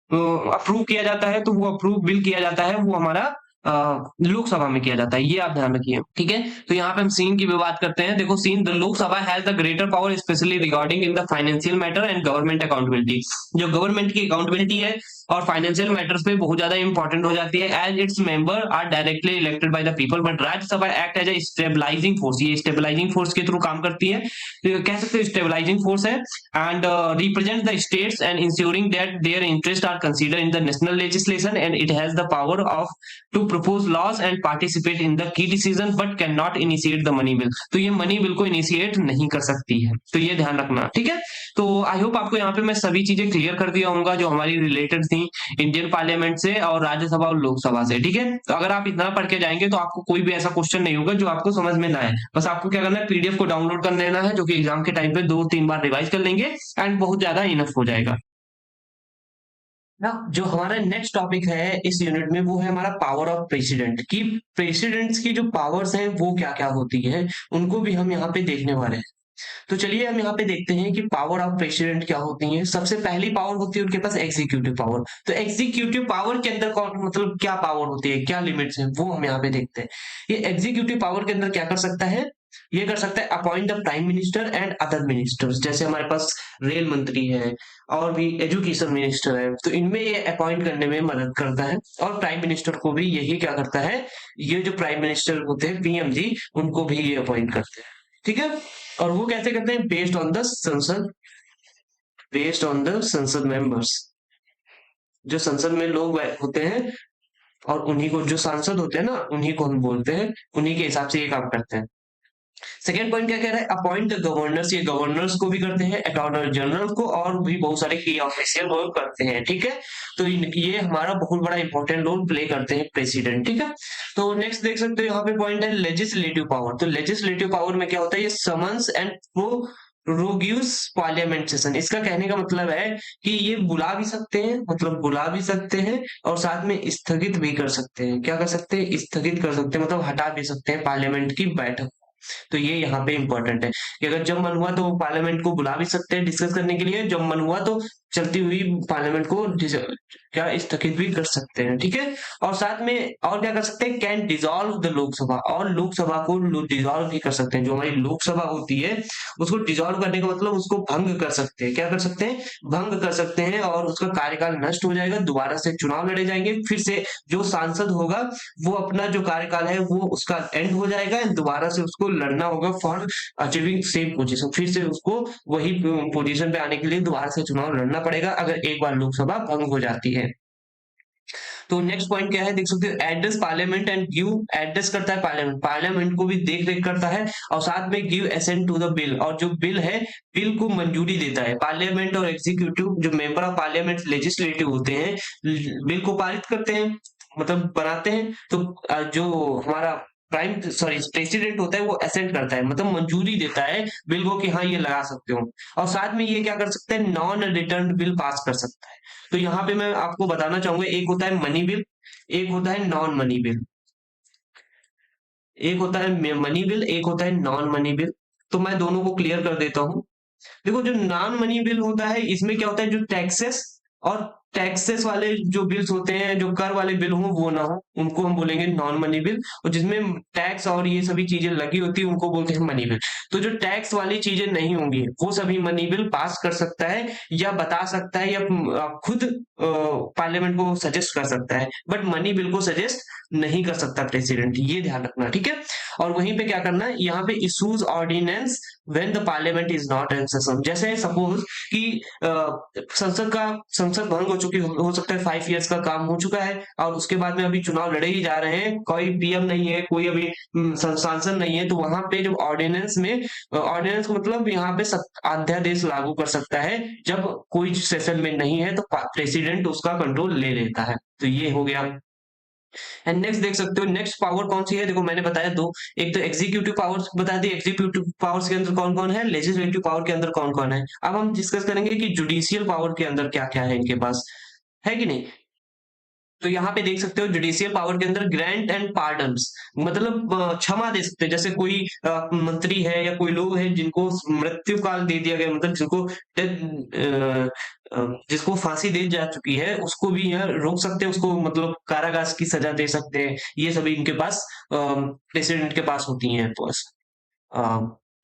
अप्रूव किया जाता है, तो वो अप्रूव बिल किया जाता है वो हमारा लोकसभा में किया जाता है, ये आप ध्यान रखिए। ठीक है, तो यहाँ पे हम सीन की भी बात करते हैं। देखो scene, the Lok Sabha has the greater power specially regarding in the financial matter and government accountability. जो गवर्नमेंट की अकाउंटेबिलिटी है और फाइनेंशियल मैटर्स पे बहुत ज्यादा इंपॉर्टेंट हो जाती है, as its member are directly elected by the people. But Rajya Sabha act as a stabilising force, ये स्टेबलाइजिंग फोर्स के थ्रू काम करती है, तो कह सकते हैं स्टेबलाइजिंग फोर्स है। And represent the states and ensuring that their interest are considered in the national legislation and it has the power of to propose laws and participate in the key decision but can not initiate the money bill. तो ये money bill को initiate नहीं कर सकती है, तो ये ध्यान रखना। ठीक है, तो आई होप आपको यहाँ पे मैं सभी चीजें क्लियर कर दिया होगा जो हमारी रिलेटेड थी इंडियन पार्लियामेंट से और राज्यसभा और लोकसभा से। ठीक है, तो अगर आप इतना पढ़ के जाएंगे तो आपको कोई भी ऐसा क्वेश्चन नहीं होगा जो आपको समझ में ना आए। बस आपको क्या करना है, पीडीएफ को डाउनलोड कर लेना है, जो कि एग्जाम के टाइम पे 2-3 बार रिवाइज कर लेंगे एंड बहुत ज्यादा इनफ हो जाएगा ना। जो हमारा नेक्स्ट टॉपिक है इस यूनिट में वो है हमारा पावर ऑफ प्रेसिडेंट, की प्रेसिडेंट्स की जो पावर्स हैं वो क्या क्या होती है, उनको भी हम यहाँ पे देखने वाले हैं। तो चलिए हम यहाँ पे देखते हैं कि पावर ऑफ प्रेसिडेंट क्या होती है। सबसे पहली पावर होती है उनके पास एग्जीक्यूटिव पावर। तो एग्जीक्यूटिव पावर के अंदर कौन, मतलब क्या पावर होती है, क्या लिमिट्स हैं, वो हम यहाँ पे देखते हैं। ये एग्जीक्यूटिव पावर के अंदर क्या कर सकता है, ये कर सकता है appoint the prime minister and other ministers. जैसे हमारे पास रेल मंत्री है और भी एजुकेशन मिनिस्टर है, तो इनमें ये अपॉइंट करने में मदद करता है। और प्राइम मिनिस्टर को भी यही क्या करता है, ये जो प्राइम मिनिस्टर होते हैं पीएम जी, उनको भी ये अपॉइंट करते हैं। ठीक है, और वो कैसे करते हैं, बेस्ड ऑन द संसद, बेस्ड ऑन द संसद मेंबर्स। जो संसद में लोग होते हैं और उन्हीं को, जो सांसद होते हैं ना, उन्हीं को हम बोलते हैं, उन्हीं के हिसाब से ये काम करते हैं। सेकेंड पॉइंट क्या कह रहा है, अपॉइंट द गवर्नर्स। ये गवर्नर्स को भी करते हैं, अटॉर्नी जनरल को, और भी बहुत सारे की ऑफिशियल वो करते हैं। ठीक है, तो ये हमारा बहुत बड़ा इंपॉर्टेंट रोल प्ले करते हैं प्रेसिडेंट। ठीक है, तो नेक्स्ट देख सकते हो यहाँ पे पॉइंट है लेजिस्लेटिव पावर। तो लेजिस्लेटिव पावर में क्या होता है, ये समन्स एंड प्रोरोग्यूस पार्लियामेंट सेशन। इसका कहने का मतलब है कि ये बुला भी सकते हैं, मतलब बुला भी सकते हैं, और साथ में स्थगित भी कर सकते हैं। क्या कर सकते हैं, स्थगित कर सकते हैं, मतलब हटा भी सकते हैं पार्लियामेंट की बैठक। तो ये यहाँ पे इंपॉर्टेंट है कि अगर जब मन हुआ तो पार्लियामेंट को बुला भी सकते हैं डिस्कस करने के लिए, जब मन हुआ तो चलती हुई पार्लियामेंट को क्या स्थगित भी कर सकते हैं। ठीक है, और साथ में और क्या कर सकते हैं, कैन डिसॉल्व द लोकसभा, और लोकसभा को डिसॉल्व भी कर सकते हैं। जो हमारी लोकसभा होती है उसको डिसॉल्व करने का मतलब उसको भंग कर सकते हैं। क्या कर सकते हैं, भंग कर सकते हैं, और उसका कार्यकाल नष्ट हो जाएगा, दोबारा से चुनाव लड़े जाएंगे, फिर से जो सांसद होगा वो अपना जो कार्यकाल है वो उसका एंड हो जाएगा, दोबारा से उसको लड़ना होगा फॉर अचीविंग सेम पोजीशन। फिर से उसको वही पोजीशन पे आने के लिए दोबारा से चुनाव लड़ना पड़ेगा अगर एक बार लोकसभा भंग हो जाती है। तो नेक्स्ट पॉइंट क्या है, देख सकते हो, address parliament and give, address करता है पार्लियामेंट, पार्लियामेंट को भी देख रेख करता है, और साथ में give assent to the bill, और जो बिल है बिल को मंजूरी देता है। पार्लियामेंट और एग्जीक्यूटिव, जो मेंबर ऑफ पार्लियामेंट लेजिस्लेटिव होते हैं, बिल को पारित करते हैं, मतलब बनाते हैं। तो जो हमारा प्रेसिडेंट होता है वो एसेंट करता है, मतलब मंजूरी देता है बिल को कि हाँ ये लगा सकते हो। और साथ में ये क्या कर सकते हैं, नॉन रिटर्न बिल पास कर सकता है। तो यहाँ पे मैं आपको बताना चाहूंगा, एक होता है मनी बिल, एक होता है नॉन मनी बिल। एक होता है मनी बिल, एक होता है नॉन मनी बिल। तो मैं दोनों को क्लियर कर देता हूँ। देखो जो नॉन मनी बिल होता है, इसमें क्या होता है, जो टैक्सेस और टैक्सेस वाले जो बिल्स होते हैं, जो कर वाले बिल हो वो ना हो, उनको हम बोलेंगे नॉन मनी बिल। और जिसमें टैक्स और ये सभी चीजें लगी होती है उनको बोलते हैं मनी बिल। तो जो टैक्स वाली चीजें नहीं होंगी वो सभी मनी बिल पास कर सकता है या बता सकता है, या खुद पार्लियामेंट को सजेस्ट कर सकता है, बट मनी बिल को सजेस्ट नहीं कर सकता प्रेसिडेंट, ये ध्यान रखना, ठीक है। और वहीं पे क्या करना है, यहाँ पे issues ordinance when the parliament is not in session. जैसे सपोज कि संसद भंग हो चुकी हो सकता है, 5 इयर्स का काम हो चुका है और उसके बाद में अभी चुनाव लड़े ही जा रहे हैं, कोई पीएम नहीं है, कोई अभी सांसद नहीं है, तो वहां पे जो ऑर्डिनेंस में, ऑर्डिनेंस मतलब यहाँ पे अध्यादेश लागू कर सकता है। जब कोई सेशन में नहीं है तो प्रेसिडेंट उसका कंट्रोल ले लेता है। तो ये हो गया। एंड नेक्स्ट देख सकते हो, नेक्स्ट पावर कौन सी है, देखो मैंने बताया दो। एक तो एग्जीक्यूटिव पावर्स बता दी, एग्जीक्यूटिव पावर्स के अंदर कौन कौन है, लेजिस्लेटिव पावर के अंदर कौन कौन है। अब हम डिस्कस करेंगे कि जुडिशियल पावर के अंदर क्या क्या है इनके पास, है कि नहीं। तो यहाँ पे देख सकते हो जुडिशियल पावर के अंदर ग्रांट एंड पार्डन्स, मतलब क्षमा दे सकते हैं। जैसे कोई मंत्री है या कोई लोग है जिनको मृत्यु काल दे दिया गया, मतलब जिनको जिसको फांसी दी जा चुकी है, उसको भी यह रोक सकते हैं, उसको मतलब कारावास की सजा दे सकते हैं। ये सभी इनके पास प्रेसिडेंट के पास होती हैं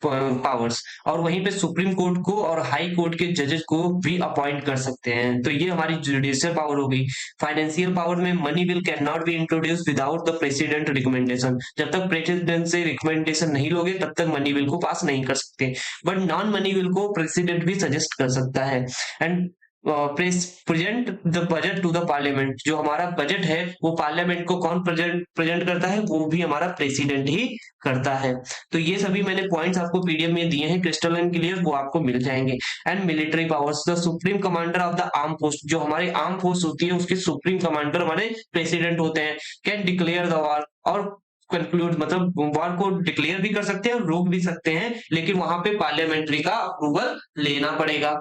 पावर्स। और वहीं पे सुप्रीम कोर्ट को और हाई कोर्ट के जजेस को भी अपॉइंट कर सकते हैं। तो ये हमारी जुडिशियल पावर हो गई। फाइनेंशियल पावर में money bill can not be introduce without the president recommendation. जब तक प्रेसिडेंट से रिकमेंडेशन नहीं लोगे तब तक मनी बिल को पास नहीं कर सकते। बट नॉन मनी बिल को प्रेसिडेंट भी सजेस्ट कर सकता है। And present the budget to the parliament. जो हमारा बजट है वो पार्लियामेंट को कौन प्रेजेंट प्रेजेंट करता है, वो भी हमारा प्रेसिडेंट ही करता है। तो ये सभी मैंने पॉइंट्स आपको पीडीएफ में दिए हैं, क्रिस्टल एंड क्लियर, वो आपको मिल जाएंगे। And military powers, the supreme commander of the arm force. जो हमारी आर्म फोर्स होती है उसके सुप्रीम कमांडर हमारे प्रेसिडेंट होते हैं। कैन डिक्लेयर द वॉर, और कंक्लूड मतलब वॉर को डिक्लेयर भी कर सकते हैं और रोक भी सकते हैं, लेकिन वहां पे पार्लियामेंट्री का अप्रूवल लेना पड़ेगा।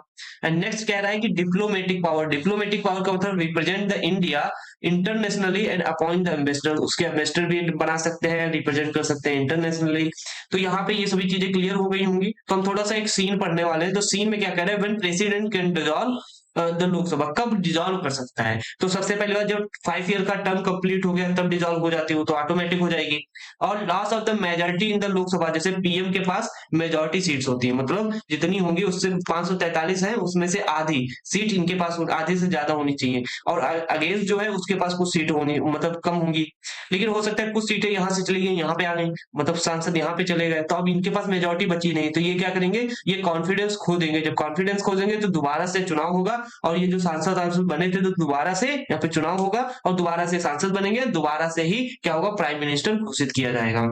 एंड नेक्स्ट कह रहा है कि डिप्लोमेटिक पावर। डिप्लोमेटिक पावर का मतलब represent the India internationally and appoint the ambassador. उसके एम्बेसडर भी बना सकते हैं, रिप्रेजेंट कर सकते हैं इंटरनेशनली। तो यहाँ पे ये सभी चीजें क्लियर हो गई होंगी। तो हम थोड़ा सा एक सीन पढ़ने वाले हैं। तो सीन में क्या कह रहे हैं, when president can dissolve the Lok Sabha, कब डिसॉल्व कर सकता है। तो सबसे पहले बात, जब 5 ईयर का टर्म कंप्लीट हो गया तब डिसॉल्व हो जाती है, वो तो ऑटोमेटिक हो जाएगी। और loss of the majority in the Lok Sabha, जैसे पीएम के पास मेजोरिटी सीट्स होती है, मतलब जितनी होंगी उससे 543 है, उसमें से आधी सीट इनके पास, आधी से ज्यादा होनी चाहिए। और अगेंस्ट जो है उसके पास कुछ सीट होनी, मतलब कम होंगी। लेकिन हो सकता है कुछ सीटें यहाँ से चली गई, यहाँ पे आ गई, मतलब सांसद यहाँ पे चले गए, तो अब इनके पास मेजोरिटी बची नहीं। तो ये क्या करेंगे, ये कॉन्फिडेंस खो देंगे। जब कॉन्फिडेंस खो देंगे तो दोबारा से चुनाव होगा, और ये जो सांसद सांसद बने थे तो दोबारा से यहाँ पे चुनाव होगा, और दोबारा से सांसद बनेंगे, दोबारा से ही क्या होगा, प्राइम मिनिस्टर घोषित किया जाएगा।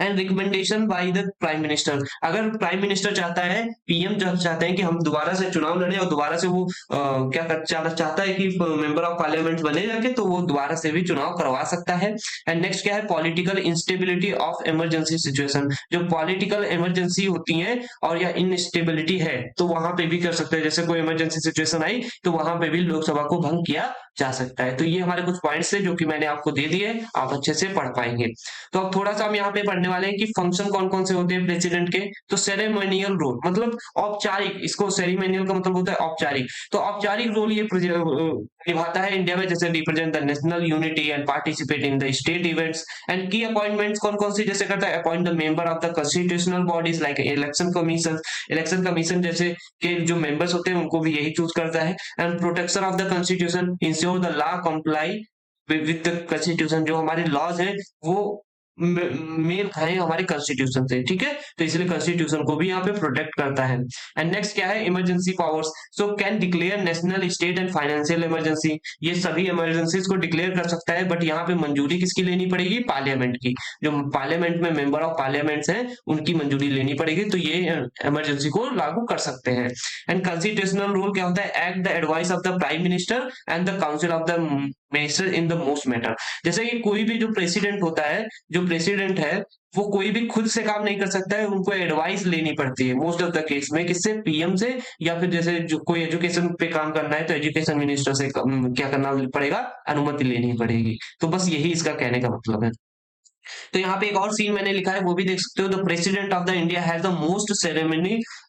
And recommendation by the prime minister. अगर प्राइम मिनिस्टर चाहता है, पीएम चाहते हैं कि हम दोबारा से चुनाव लड़े, और दोबारा से वो चाहता है कि मेंबर ऑफ पार्लियामेंट बने जाके, तो वो दोबारा से भी चुनाव करवा सकता है। एंड नेक्स्ट क्या है, political instability of emergency situation. जो पॉलिटिकल इमरजेंसी होती है और या इनस्टेबिलिटी है, तो वहां पे भी कर सकते हैं। जैसे कोई इमरजेंसी सिचुएशन आई तो वहां पे भी लोकसभा को भंग किया जा सकता है। तो ये हमारे कुछ पॉइंट्स है जो कि मैंने आपको दे दिए, आप अच्छे से पढ़ पाएंगे। तो अब थोड़ा सा हम यहाँ पे पढ़ने वाले हैं कि फंक्शन कौन कौन से होते हैं प्रेसिडेंट के। तो सेरेमोनियल रोल, मतलब औपचारिक, इसको सेरेमोनियल का मतलब होता है औपचारिक। तो औपचारिक रोल ये निभाता है इंडिया में, जैसे represent the national unity and participate in the state events. And key appointments कौन कौन सी जैसे करता है, appoint the member of the constitutional bodies like election commission. Election commission जैसे के जो मेंबर्स होते हैं उनको भी यही चूज करता है। And protection of the constitution, ensure the law comply with the constitution. जो हमारे लॉज हैं वो मेल खाए हमारे कॉन्स्टिट्यूशन से, ठीक है। तो इसलिए कॉन्स्टिट्यूशन को भी यहाँ पे प्रोटेक्ट करता है। एंड नेक्स्ट क्या है, emergency powers. So can declare national, state and financial emergency. ये सभी इमरजेंसीज को डिक्लेयर कर सकता है, बट यहाँ पे मंजूरी किसकी लेनी पड़ेगी, पार्लियामेंट की। जो पार्लियामेंट में मेंबर ऑफ पार्लियामेंट हैं उनकी मंजूरी लेनी पड़ेगी, तो ये इमरजेंसी को लागू कर सकते हैं। एंड कॉन्स्टिट्यूशनल रूल क्या होता है, act the advice of the prime minister and the council of the minister in the most matter. जैसे कि कोई भी जो प्रेसिडेंट होता है, जो प्रेसिडेंट है वो कोई भी खुद से काम नहीं कर सकता है, उनको एडवाइस लेनी पड़ती है मोस्ट ऑफ द केस में, किससे, पीएम से, या फिर जैसे जो कोई एजुकेशन पे काम करना है तो एजुकेशन मिनिस्टर से क्या करना पड़ेगा, अनुमति लेनी पड़ेगी। तो बस यही इसका कहने का मतलब है। तो यहाँ पे एक और सीन मैंने लिखा है, वो भी देख सकते हो। The president of the India has the most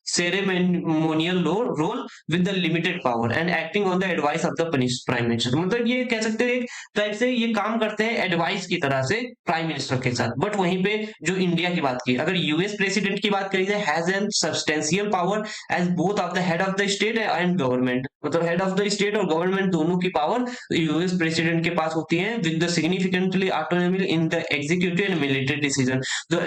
ceremonial role with the limited power and acting on the advice of the prime minister. मतलब ये कह सकते हो एक टाइप से ये काम करते हैं एडवाइस की तरह से प्राइम मिनिस्टर के साथ। बट वहीं पे जो इंडिया की बात की, अगर यूएस प्रेसिडेंट की बात करी जाए, has an substantial power as both of the head of the state and government. मतलब हेड ऑफ द स्टेट और गवर्नमेंट दोनों की पावर यूएस प्रेसिडेंट के पास होती है, with the significantly autonomy in the executive and military decision. जो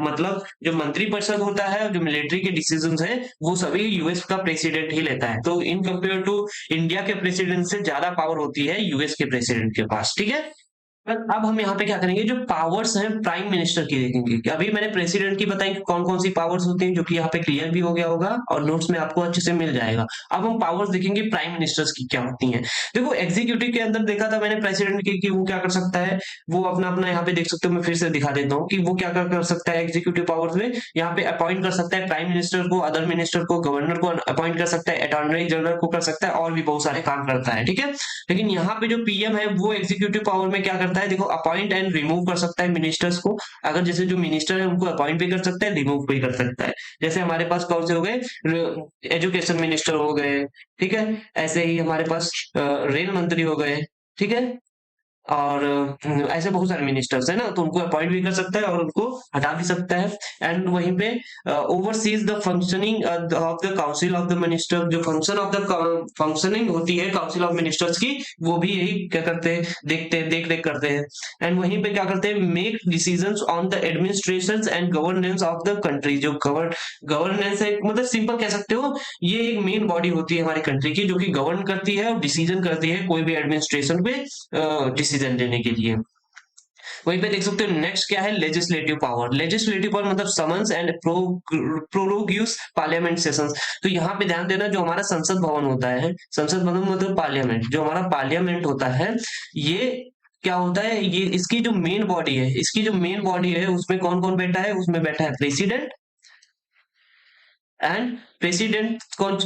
मतलब जो मंत्रिपरिषद होता है, जो मिलिट्री के डिसीजन है, वो सभी यूएस का प्रेसिडेंट ही लेता है। तो इन कंपेयर टू इंडिया के प्रेसिडेंट से ज्यादा पावर होती है यूएस के प्रेसिडेंट के पास, ठीक है। अब हम यहाँ पे क्या करेंगे, जो पावर्स हैं प्राइम मिनिस्टर की देखेंगे कि अभी मैंने प्रेसिडेंट की बताई कि कौन कौन सी पावर्स होती हैं, जो कि यहाँ पे क्लियर भी हो गया होगा और नोट्स में आपको अच्छे से मिल जाएगा। अब हम पावर्स देखेंगे प्राइम मिनिस्टर्स की क्या होती हैं। देखो एग्जीक्यूटिव के अंदर देखा था मैंने प्रेसिडेंट की कि वो क्या कर सकता है, वो अपना अपना यहाँ पे देख सकते हो, मैं फिर से दिखा देता हूँ कि वो क्या कर सकता है एग्जीक्यूटिव पावर्स में। यहाँ पे अपॉइंट कर सकता है प्राइम मिनिस्टर को, अदर मिनिस्टर को, गवर्नर को अपॉइंट कर सकता है, अटॉर्नी जनरल को कर सकता है, और भी बहुत सारे काम करता है, ठीक है। लेकिन यहाँ पे जो पीएम है वो एग्जीक्यूटिव पावर में क्या करता है, देखो अपॉइंट एंड रिमूव कर सकता है मिनिस्टर्स को। अगर जैसे जो मिनिस्टर है उनको अपॉइंट भी कर सकता है, रिमूव भी कर सकता है। जैसे हमारे पास कौन से हो गए, एजुकेशन मिनिस्टर हो गए, ठीक है। ऐसे ही हमारे पास रेल मंत्री हो गए, ठीक है। और ऐसे बहुत सारे मिनिस्टर्स है ना, तो उनको अपॉइंट भी कर सकता है और उनको हटा भी सकता है। एंड वहीं पे overseas the functioning of the council of the minister. जो फंक्शनिंग होती है काउंसिल ऑफ मिनिस्टर्स की, वो भी यही क्या करते हैं, देखते हैं, देख रेख करते हैं। एंड वहीं पे क्या करते हैं, make decisions on the administration and governance of the country. जो गवर्नेंस है, मतलब सिंपल कह सकते हो, ये एक मेन बॉडी होती है हमारी कंट्री की, जो कि गवर्न करती है और डिसीजन करती है कोई भी एडमिनिस्ट्रेशन पे डिसीजन लेने के लिए। वहीं पे देख सकते हो नेक्स्ट क्या है, लेजिस्लेटिव पावर। लेजिस्लेटिव पावर मतलब समन्स एंड प्रोरोग्यूस पार्लियामेंट सेशंस। तो यहाँ पे ध्यान देना, जो हमारा संसद भवन होता है, संसद भवन मतलब पार्लियामेंट, जो हमारा पार्लियामेंट होता है, ये क्या होता है, ये इसकी जो मेन बॉडी है, इसकी जो मेन बॉडी है उसमें कौन कौन बैठा है, उसमें बैठा है प्रेसिडेंट। एंड प्रेसिडेंट कौन,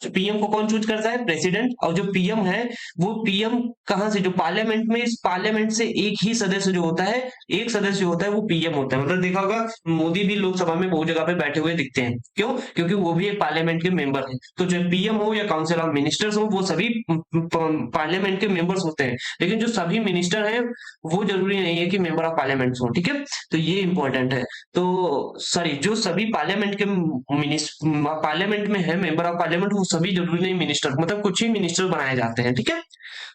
पीएम को कौन चूज करता है, प्रेसिडेंट। और जो पीएम है, वो पीएम कहां से, जो पार्लियामेंट में, इस पार्लियामेंट से एक ही सदस्य जो होता है, एक सदस्य जो होता है वो पीएम होता है। मतलब देखा होगा मोदी भी लोकसभा में बहुत जगह पे बैठे हुए दिखते हैं, क्यों, क्योंकि वो भी एक पार्लियामेंट के मेंबर है। तो जो पीएम हो या काउंसिल ऑफ मिनिस्टर्स हो, वो सभी पार्लियामेंट के मेंबर्स होते हैं। लेकिन जो सभी मिनिस्टर हैं वो जरूरी नहीं है कि मेंबर ऑफ पार्लियामेंट हो, ठीक है। तो ये इंपॉर्टेंट है। तो सॉरी, जो सभी पार्लियामेंट के पार्लियामेंट में है मेंबर ऑफ पार्लियामेंट, वो सभी जरूरी नहीं मिनिस्टर, मतलब कुछ ही मिनिस्टर बनाए जाते हैं, ठीक है।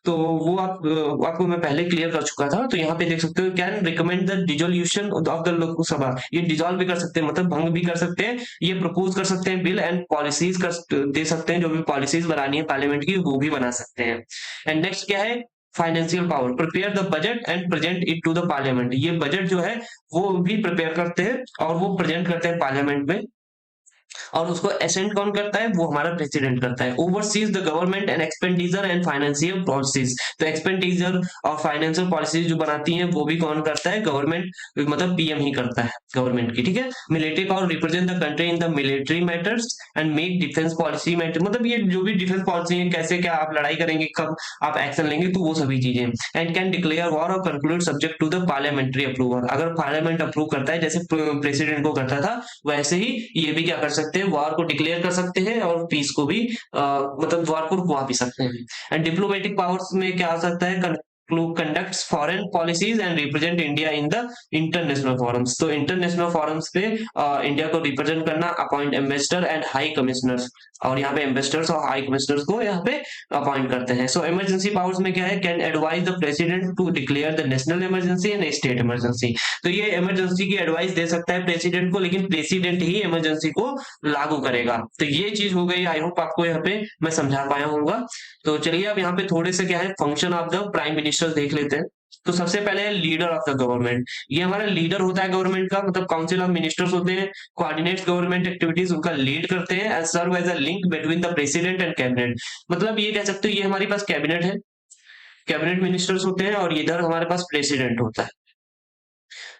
तो वो आपको मैं पहले क्लियर कर चुका था। तो यहाँ पे देख सकते हो, can recommend the dissolution of the Lok Sabha. ये डिसॉल्व भी कर सकते हैं, मतलब भंग भी कर सकते हैं, ये प्रपोज कर सकते हैं बिल एंड पॉलिसीज कर दे सकते हैं, जो भी पॉलिसीज बनानी है पार्लियामेंट की वो भी बना सकते हैं। एंड नेक्स्ट क्या है, financial power. Prepare the budget and present it to the parliament. ये बजट जो है वो भी प्रिपेयर करते हैं और वो प्रेजेंट करते हैं पार्लियामेंट में, और उसको असेंट कौन करता है, वो हमारा प्रेसिडेंट करता है। Overseas the government and expenditure and financial policies. तो एक्सपेंडिचर और फाइनेंशियल पॉलिसीज जो बनाती हैं वो भी कौन करता है, गवर्नमेंट, मतलब पीएम ही करता है गवर्नमेंट की, ठीक है। Military power, represent the country in the military matters and make defence policy matter. मतलब ये जो भी डिफेंस पॉलिसी है, कैसे क्या आप लड़ाई करेंगे, कब आप एक्शन लेंगे, तो वो सभी चीजें। एंड कैन डिक्लेयर वॉर और conclude subject to the parliamentary approval. अगर पार्लियामेंट अप्रूव करता है, जैसे प्रेसिडेंट को करता था, वैसे ही ये भी क्या कर सकते हैं, वॉर को डिक्लेयर कर सकते हैं और पीस को भी मतलब वॉर को रुकवा भी सकते हैं। एंड डिप्लोमेटिक पावर्स में क्या आ सकता है, conducts foreign policies and represent India in the international forums। तो इंटरनेशनल forums पे इंडिया को रिप्रेजेंट करना, appoint ambassador and high commissioners. और यहाँ पे एम्बेसडर्स और हाई कमिश्नर्स को यहाँ पे अपॉइंट करते हैं। सो इमरजेंसी पावर्स में क्या है, can advise the president to declare the national emergency and state emergency. तो ये इमरजेंसी की एडवाइस दे सकता है प्रेसिडेंट को, लेकिन प्रेसिडेंट ही इमरजेंसी को लागू करेगा। तो ये चीज हो गई। आई होप आपको यहाँ पे मैं समझा पाया होऊंगा। तो चलिए अब यहाँ पे थोड़े से क्या है, function of the prime minister देख लेते हैं। तो सबसे पहले है लीडर ऑफ द गवर्नमेंट। ये हमारा लीडर होता है गवर्नमेंट का, मतलब काउंसिल ऑफ मिनिस्टर्स होते हैं, कोऑर्डिनेट्स गवर्नमेंट एक्टिविटीज, उनका लीड करते हैं, and serve as a link between the president and cabinet. मतलब ये कह सकते हो, ये हमारे पास कैबिनेट है, कैबिनेट मिनिस्टर्स होते हैं, और इधर हमारे पास प्रेसिडेंट होता है।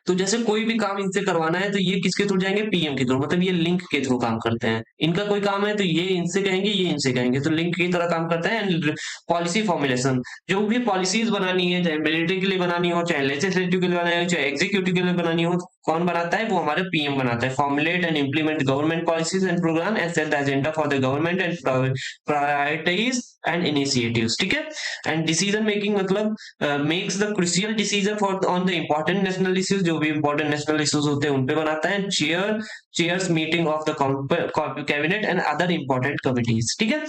तो जैसे कोई भी काम इनसे करवाना है तो ये किसके थ्रू जाएंगे, पीएम के थ्रू, मतलब ये लिंक के थ्रू काम करते हैं। इनका कोई काम है तो ये इनसे कहेंगे, ये इनसे कहेंगे, तो लिंक की तरह काम करते हैं। एंड पॉलिसी फॉर्मुलेशन, जो भी पॉलिसीज बनानी है, चाहे मिलिट्री के लिए बनानी हो, चाहे लेजिस्लेटिव के लिए बनानी हो, चाहे एग्जीक्यूटिव के लिए बनानी हो, कौन बनाता है, वो हमारे पीएम बनाता है। Formulate and implement government policies and programme and set the agenda for the government and prioritise and initiatives, ठीक है। एंड डिसीजन मेकिंग मतलब makes the crucial decision for on the important national issues, जो भी important national issues होते हैं उन पे बनाता है। Chairs meeting of the cabinet and other important committees, ठीक है।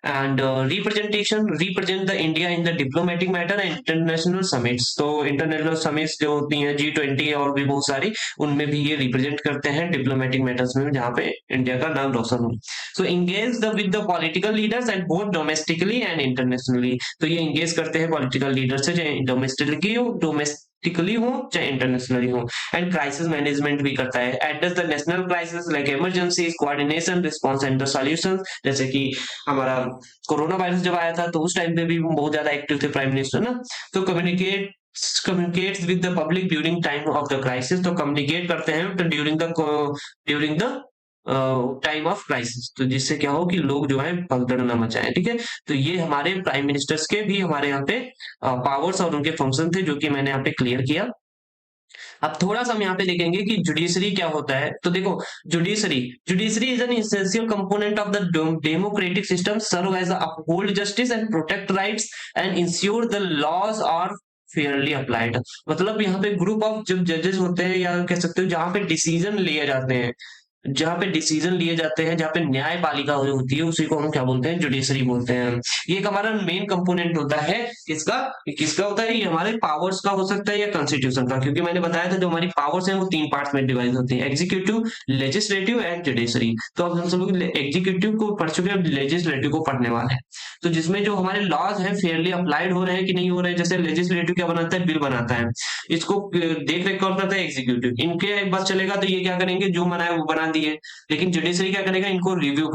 And represent the India in the diplomatic matter and international summits, तो इंटरनेशनल समिट्स जो होती हैं G20 और भी बहुत सारी, उनमें भी ये रिप्रेजेंट करते हैं डिप्लोमेटिक मैटर्स में, जहाँ पे इंडिया का नाम रोशन हो। So engage the with the political leaders and both domestically and internationally, तो ये इंगेज करते हैं पॉलिटिकल लीडर से, चाहे डोमेस्टिकली हो चाहे इंटरनेशनली हो। एंड क्राइसिस मैनेजमेंट भी करता है, address the national crisis like emergencies, coordination, response and the solutions. जैसे कि हमारा कोरोना वायरस जब आया था तो उस टाइम पे भी बहुत ज्यादा एक्टिव थे प्राइम मिनिस्टर ना। तो communicates with the public during time of the crisis, तो communicate करते हैं तो during the time of crisis, तो जिससे क्या हो कि लोग जो है भगदड़ न मचाएं, ठीक है। तो ये हमारे प्राइम मिनिस्टर्स के भी हमारे यहाँ पे पावर्स और उनके फंक्शन थे, जो कि मैंने यहाँ पे क्लियर किया। अब थोड़ा सा हम यहाँ पे देखेंगे कि जुडिशरी क्या होता है। तो देखो, judiciary is an essential component of the democratic system, serve as uphold justice and protect rights and ensure the laws are fairly applied. मतलब यहाँ पे ग्रुप ऑफ जब जजेस होते हैं, या कह सकते हो जहाँ पे डिसीजन लिए जाते हैं, जहाँ पे डिसीजन लिए जाते हैं, जहाँ पे न्यायपालिका होती है, उसी को हम क्या बोलते हैं, जुडिशरी बोलते हैं। ये एक हमारा मेन कंपोनेंट होता है किसका, किसका होता है, ये हमारे पावर्स का हो सकता है या कॉन्स्टिट्यूशन का, क्योंकि मैंने बताया था जो हमारी पावर्स हैं वो 3 पार्ट्स में डिवाइड होती है, एग्जीक्यूटिव, लेजिस्लेटिव एंड जुडिशरी। तो अब हम सब लोग एग्जीक्यूटिव को पढ़ चुके हैं, लेजिस्लेटिव को पढ़ने वाले हैं। तो जिसमें जो हमारे लॉज हैं फेयरली अप्लाइड हो रहे हैं कि नहीं हो रहे हैं। जैसे लेजिस्लेटिव क्या बनाता है, बिल बनाता है, इसको देख रेख कौन करता है, एग्जीक्यूटिव। इनके बस चलेगा तो ये क्या करेंगे, जो मना है वो बना दिए। लेकिन जुडिशरी क्या करेगा, इनको रिव्यू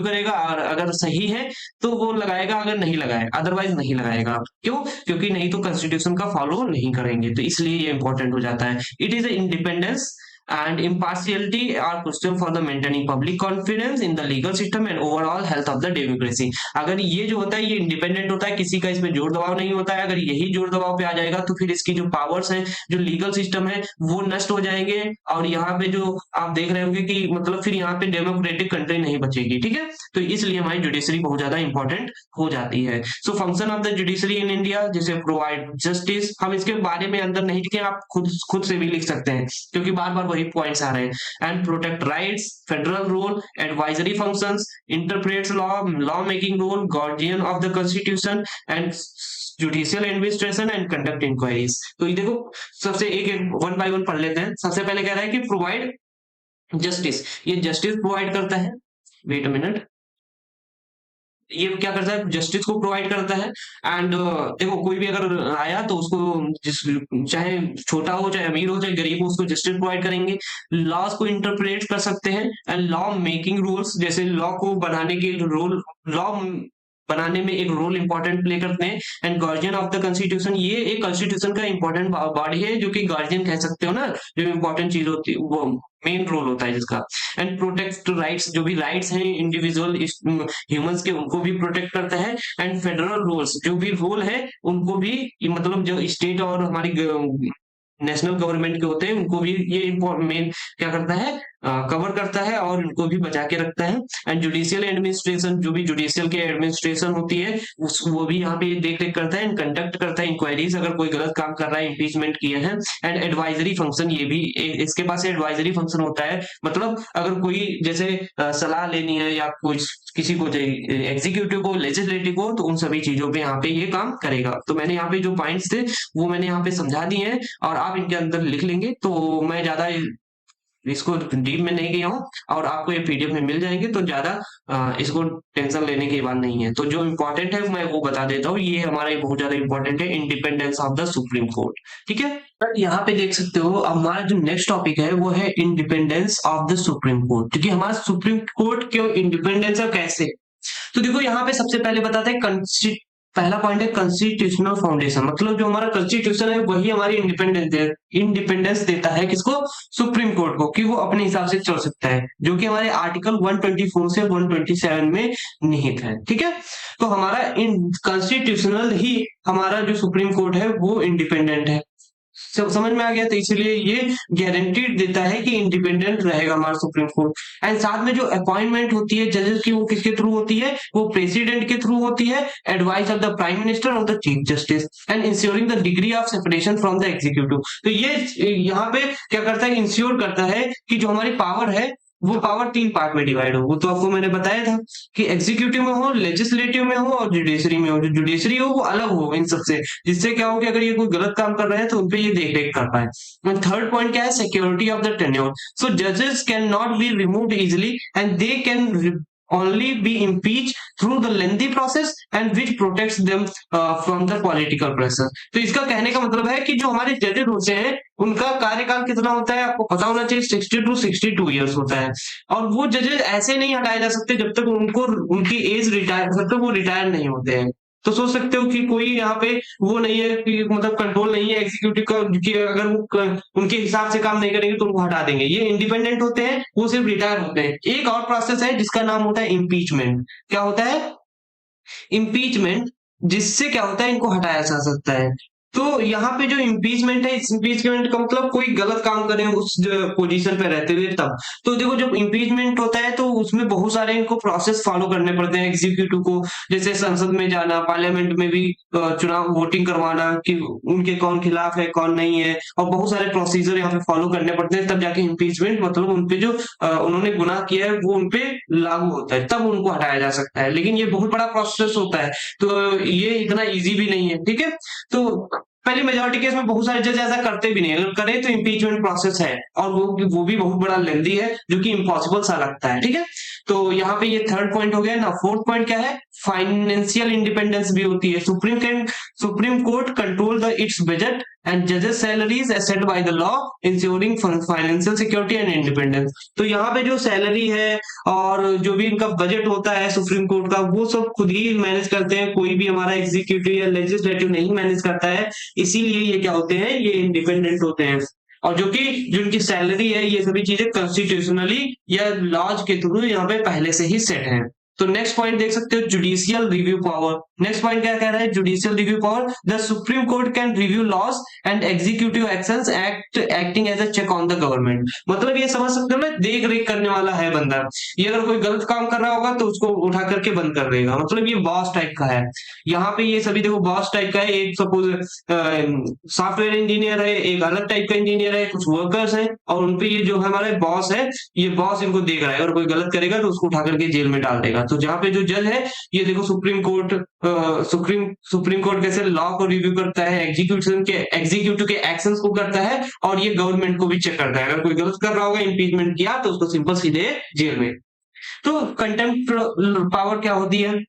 करेगा और अगर सही है तो वो लगाएगा, अगर नहीं लगाएगा अदरवाइज नहीं लगाएगा। क्यों, क्योंकि नहीं तो कॉन्स्टिट्यूशन का फॉलो नहीं करेंगे, तो इसलिए ये इंपॉर्टेंट हो जाता है। It is independence and impartiality are crucial for the maintaining public confidence in the legal system and overall health of the democracy। अगर ये जो होता है ये इंडिपेंडेंट होता है, किसी का इसमें जोर दबाव नहीं होता है। अगर यही जोर दबाव पे आ जाएगा तो फिर इसकी जो पावर्स हैं, जो लीगल सिस्टम है, वो नष्ट हो जाएंगे। और यहाँ पे जो आप देख रहे होंगे कि मतलब फिर यहाँ पे डेमोक्रेटिक कंट्री नहीं बचेगी, ठीक है। तो इसलिए हमारी जुडिशरी बहुत ज्यादा इंपॉर्टेंट हो जाती है। So function of the judiciary in India, जैसे प्रोवाइड जस्टिस, हम इसके बारे में अंदर नहीं लिखे, आप खुद से भी लिख सकते हैं, क्योंकि बार बार वही पॉइंट्स आ रहे हैं। And protect rights, federal role, advisory functions, interprets law making role, guardian of the constitution and judicial administration and conduct inquiries. तो ये देखो, सबसे एक एक 1 बाय 1 पढ़ लेते हैं। सबसे पहले कह रहा है कि प्रोवाइड जस्टिस, ये जस्टिस प्रोवाइड करता है। वेट अ मिनट, ये क्या करता है, जस्टिस को प्रोवाइड करता है। एंड देखो, कोई भी अगर आया तो उसको जिस, चाहे छोटा हो चाहे अमीर हो चाहे गरीब हो, उसको जस्टिस प्रोवाइड करेंगे। लॉज को इंटरप्रेट कर सकते हैं। एंड लॉ मेकिंग रूल्स, जैसे लॉ को बनाने के रोल, लॉ बनाने में एक रोल इंपॉर्टेंट प्ले करते हैं। And guardian of the constitution, ये एक कॉन्स्टिट्यूशन का इंपॉर्टेंट बॉडी है, जो कि गार्जियन कह सकते हो ना, जो इंपॉर्टेंट चीज होती है, वो मेन रोल होता है जिसका। एंड प्रोटेक्ट राइट्स, जो भी राइट्स हैं इंडिविजुअल ह्यूमंस के, उनको भी प्रोटेक्ट करता है। एंड फेडरल रूल्स, जो भी रूल है उनको भी, मतलब जो स्टेट और हमारी नेशनल गवर्नमेंट के होते हैं, उनको भी ये मेन क्या करता है, कवर करता है और उनको भी बचा के रखता है। एंड जुडिशियल एडमिनिस्ट्रेशन, जो भी जुडिशियल के एडमिनिस्ट्रेशन होती है वो भी यहाँ पे देख रेख करता है। एंड कंडक्ट करता है इंक्वायरीज, अगर कोई गलत काम कर रहा है, इम्पीचमेंट किए हैं। एंड एडवाइजरी फंक्शन, ये भी इसके पास एडवाइजरी फंक्शन होता है। मतलब अगर कोई जैसे सलाह लेनी है या कोई किसी को एग्जीक्यूटिव को, लेजिस्लेटिव को, तो उन सभी चीजों पे यहाँ पे ये काम करेगा। तो मैंने यहाँ पे जो पॉइंट्स थे वो मैंने यहाँ पे समझा दिए हैं, और आप इनके अंदर लिख लेंगे। तो मैं ज्यादा इसको डीप में नहीं गया हूँ, और आपको ये पीडीएफ में मिल जाएंगे, तो ज्यादा इसको टेंशन लेने की बात नहीं है। तो जो इम्पोर्टेंट है मैं वो बता देता हूँ। ये हमारा बहुत ज्यादा इंपॉर्टेंट है, independence of the supreme court, ठीक है। यहाँ पे देख सकते हो हमारा जो नेक्स्ट टॉपिक है वो है independence of the supreme court, क्योंकि हमारा सुप्रीम कोर्ट क्यों इंडिपेंडेंस है, कैसे। तो देखो यहाँ पे सबसे पहले बताते हैं पहला पॉइंट है कॉन्स्टिट्यूशनल फाउंडेशन, मतलब जो हमारा कॉन्स्टिट्यूशन है वही हमारी इंडिपेंडेंस देता है किसको, सुप्रीम कोर्ट को, कि वो अपने हिसाब से चल सकता है, जो कि हमारे आर्टिकल 124 से 127 में निहित है। ठीक है, तो हमारा इन कॉन्स्टिट्यूशनल ही हमारा जो सुप्रीम कोर्ट है वो इंडिपेंडेंट है। समझ में आ गया, तो इसलिए ये गारंटीड देता है कि इंडिपेंडेंट रहेगा हमारा सुप्रीम कोर्ट। एंड साथ में जो अपॉइंटमेंट होती है जजेस की, वो किसके थ्रू होती है, वो प्रेसिडेंट के थ्रू होती है, advice of the prime minister और the chief justice, and ensuring the degree of separation from the executive. तो ये यहाँ पे क्या करता है, इंश्योर करता है कि जो हमारी पावर है वो पावर 3 पार्ट में डिवाइड हो। वो तो आपको मैंने बताया था कि एग्जीक्यूटिव में हो, लेजिस्लेटिव में हो और जुडिशरी में हो। जो जुडिशरी हो वो अलग हो इन सबसे, जिससे क्या हो कि अगर ये कोई गलत काम कर रहे हैं तो उनपे ये देख रेख कर पाए। थर्ड पॉइंट क्या है, सिक्योरिटी ऑफ द टेन्योर। सो जजेस can not be removed easily and they can only be impeached through the lengthy process and which protects them from the political pressure। तो इसका कहने का मतलब है कि जो हमारे जजेस होते हैं उनका कार्यकाल कितना होता है, आपको पता होना चाहिए, 60 to 62 ईयर्स होता है। और वो जजेस ऐसे नहीं हटाए जा सकते जब तक उनको उनकी एज रिटायर, जब तक वो रिटायर नहीं होते हैं। तो सोच सकते हो कि कोई यहाँ पे वो नहीं है कि मतलब कंट्रोल नहीं है एग्जीक्यूटिव का, कि अगर वो उनके हिसाब से काम नहीं करेंगे तो उनको हटा देंगे। ये इंडिपेंडेंट होते हैं, वो सिर्फ रिटायर होते हैं। एक और प्रोसेस है जिसका नाम होता है इम्पीचमेंट। क्या होता है, इम्पीचमेंट, जिससे क्या होता है, इनको हटाया जा सकता है। तो यहाँ पे जो इम्पीचमेंट है, इस इम्पीचमेंट का मतलब कोई गलत काम करे उस पोजीशन पे रहते हुए तब। तो देखो जब इम्पीचमेंट होता है तो उसमें बहुत सारे इनको प्रोसेस फॉलो करने पड़ते हैं एग्जीक्यूटिव को, जैसे संसद में जाना, पार्लियामेंट में भी चुनाव वोटिंग करवाना कि उनके कौन खिलाफ है कौन नहीं है, और बहुत सारे प्रोसीजर यहाँ पे फॉलो करने पड़ते हैं, तब जाके इम्पीचमेंट मतलब उनपे जो उन्होंने गुनाह किया है वो उनपे लागू होता है, तब उनको हटाया जा सकता है। लेकिन ये बहुत बड़ा प्रोसेस होता है, तो ये इतना ईजी भी नहीं है। ठीक है, तो पहले मेजोरिटी केस में बहुत सारे जज ऐसा करते भी नहीं, अगर करें तो इम्पीचमेंट प्रोसेस है, और वो भी बहुत बड़ा लेंदी है, जो कि इम्पॉसिबल सा लगता है। ठीक है, तो यहाँ पे ये थर्ड पॉइंट हो गया ना। फोर्थ पॉइंट क्या है, फाइनेंशियल इंडिपेंडेंस भी होती है। Supreme court control the its budget and जजेस salaries as set by the law, ensuring financial security and independence. तो यहाँ पे जो सैलरी है और जो भी इनका बजट होता है सुप्रीम कोर्ट का, वो सब खुद ही मैनेज करते हैं, कोई भी हमारा एग्जीक्यूटिव या लेजिस्लेटिव नहीं मैनेज करता है। इसीलिए ये क्या होते हैं, ये इंडिपेंडेंट होते हैं। और जो कि जो उनकी सैलरी है, ये सभी चीजें कॉन्स्टिट्यूशनली या लॉज के थ्रू यहाँ पे पहले से ही सेट है। तो नेक्स्ट पॉइंट देख सकते हो, judicial review power. Next point क्या कह रहा है, judicial review power, the supreme court can review laws and executive actions acting as a check on the government. मतलब ये समझ सकते हो ना, देख रेख करने वाला है बंदा। ये अगर कोई गलत काम कर रहा होगा तो उसको उठा करके बंद कर देगा, मतलब ये बॉस टाइप का है। यहाँ पे ये सभी देखो बॉस टाइप का है। एक सपोज सॉफ्टवेयर इंजीनियर है, एक अलग टाइप का इंजीनियर है, कुछ वर्कर्स हैं, और उनपे ये जो हमारा बॉस है, ये बॉस इनको देख रहा है, और कोई गलत करेगा तो उसको उठा करके जेल में डाल देगा। तो जहाँ पे जो जज है, ये देखो सुप्रीम कोर्ट, सुप्रीम कोर्ट कैसे लॉ को रिव्यू करता है, एग्जीक्यूटिव के एक्शंस को करता है, और ये गवर्नमेंट को भी चेक करता है। अगर कोई गलत कर रहा होगा, इम्पीचमेंट किया, तो उसको सिंपल सीधे जेल में। तो कंटेम्प्ट पावर क्या होती है,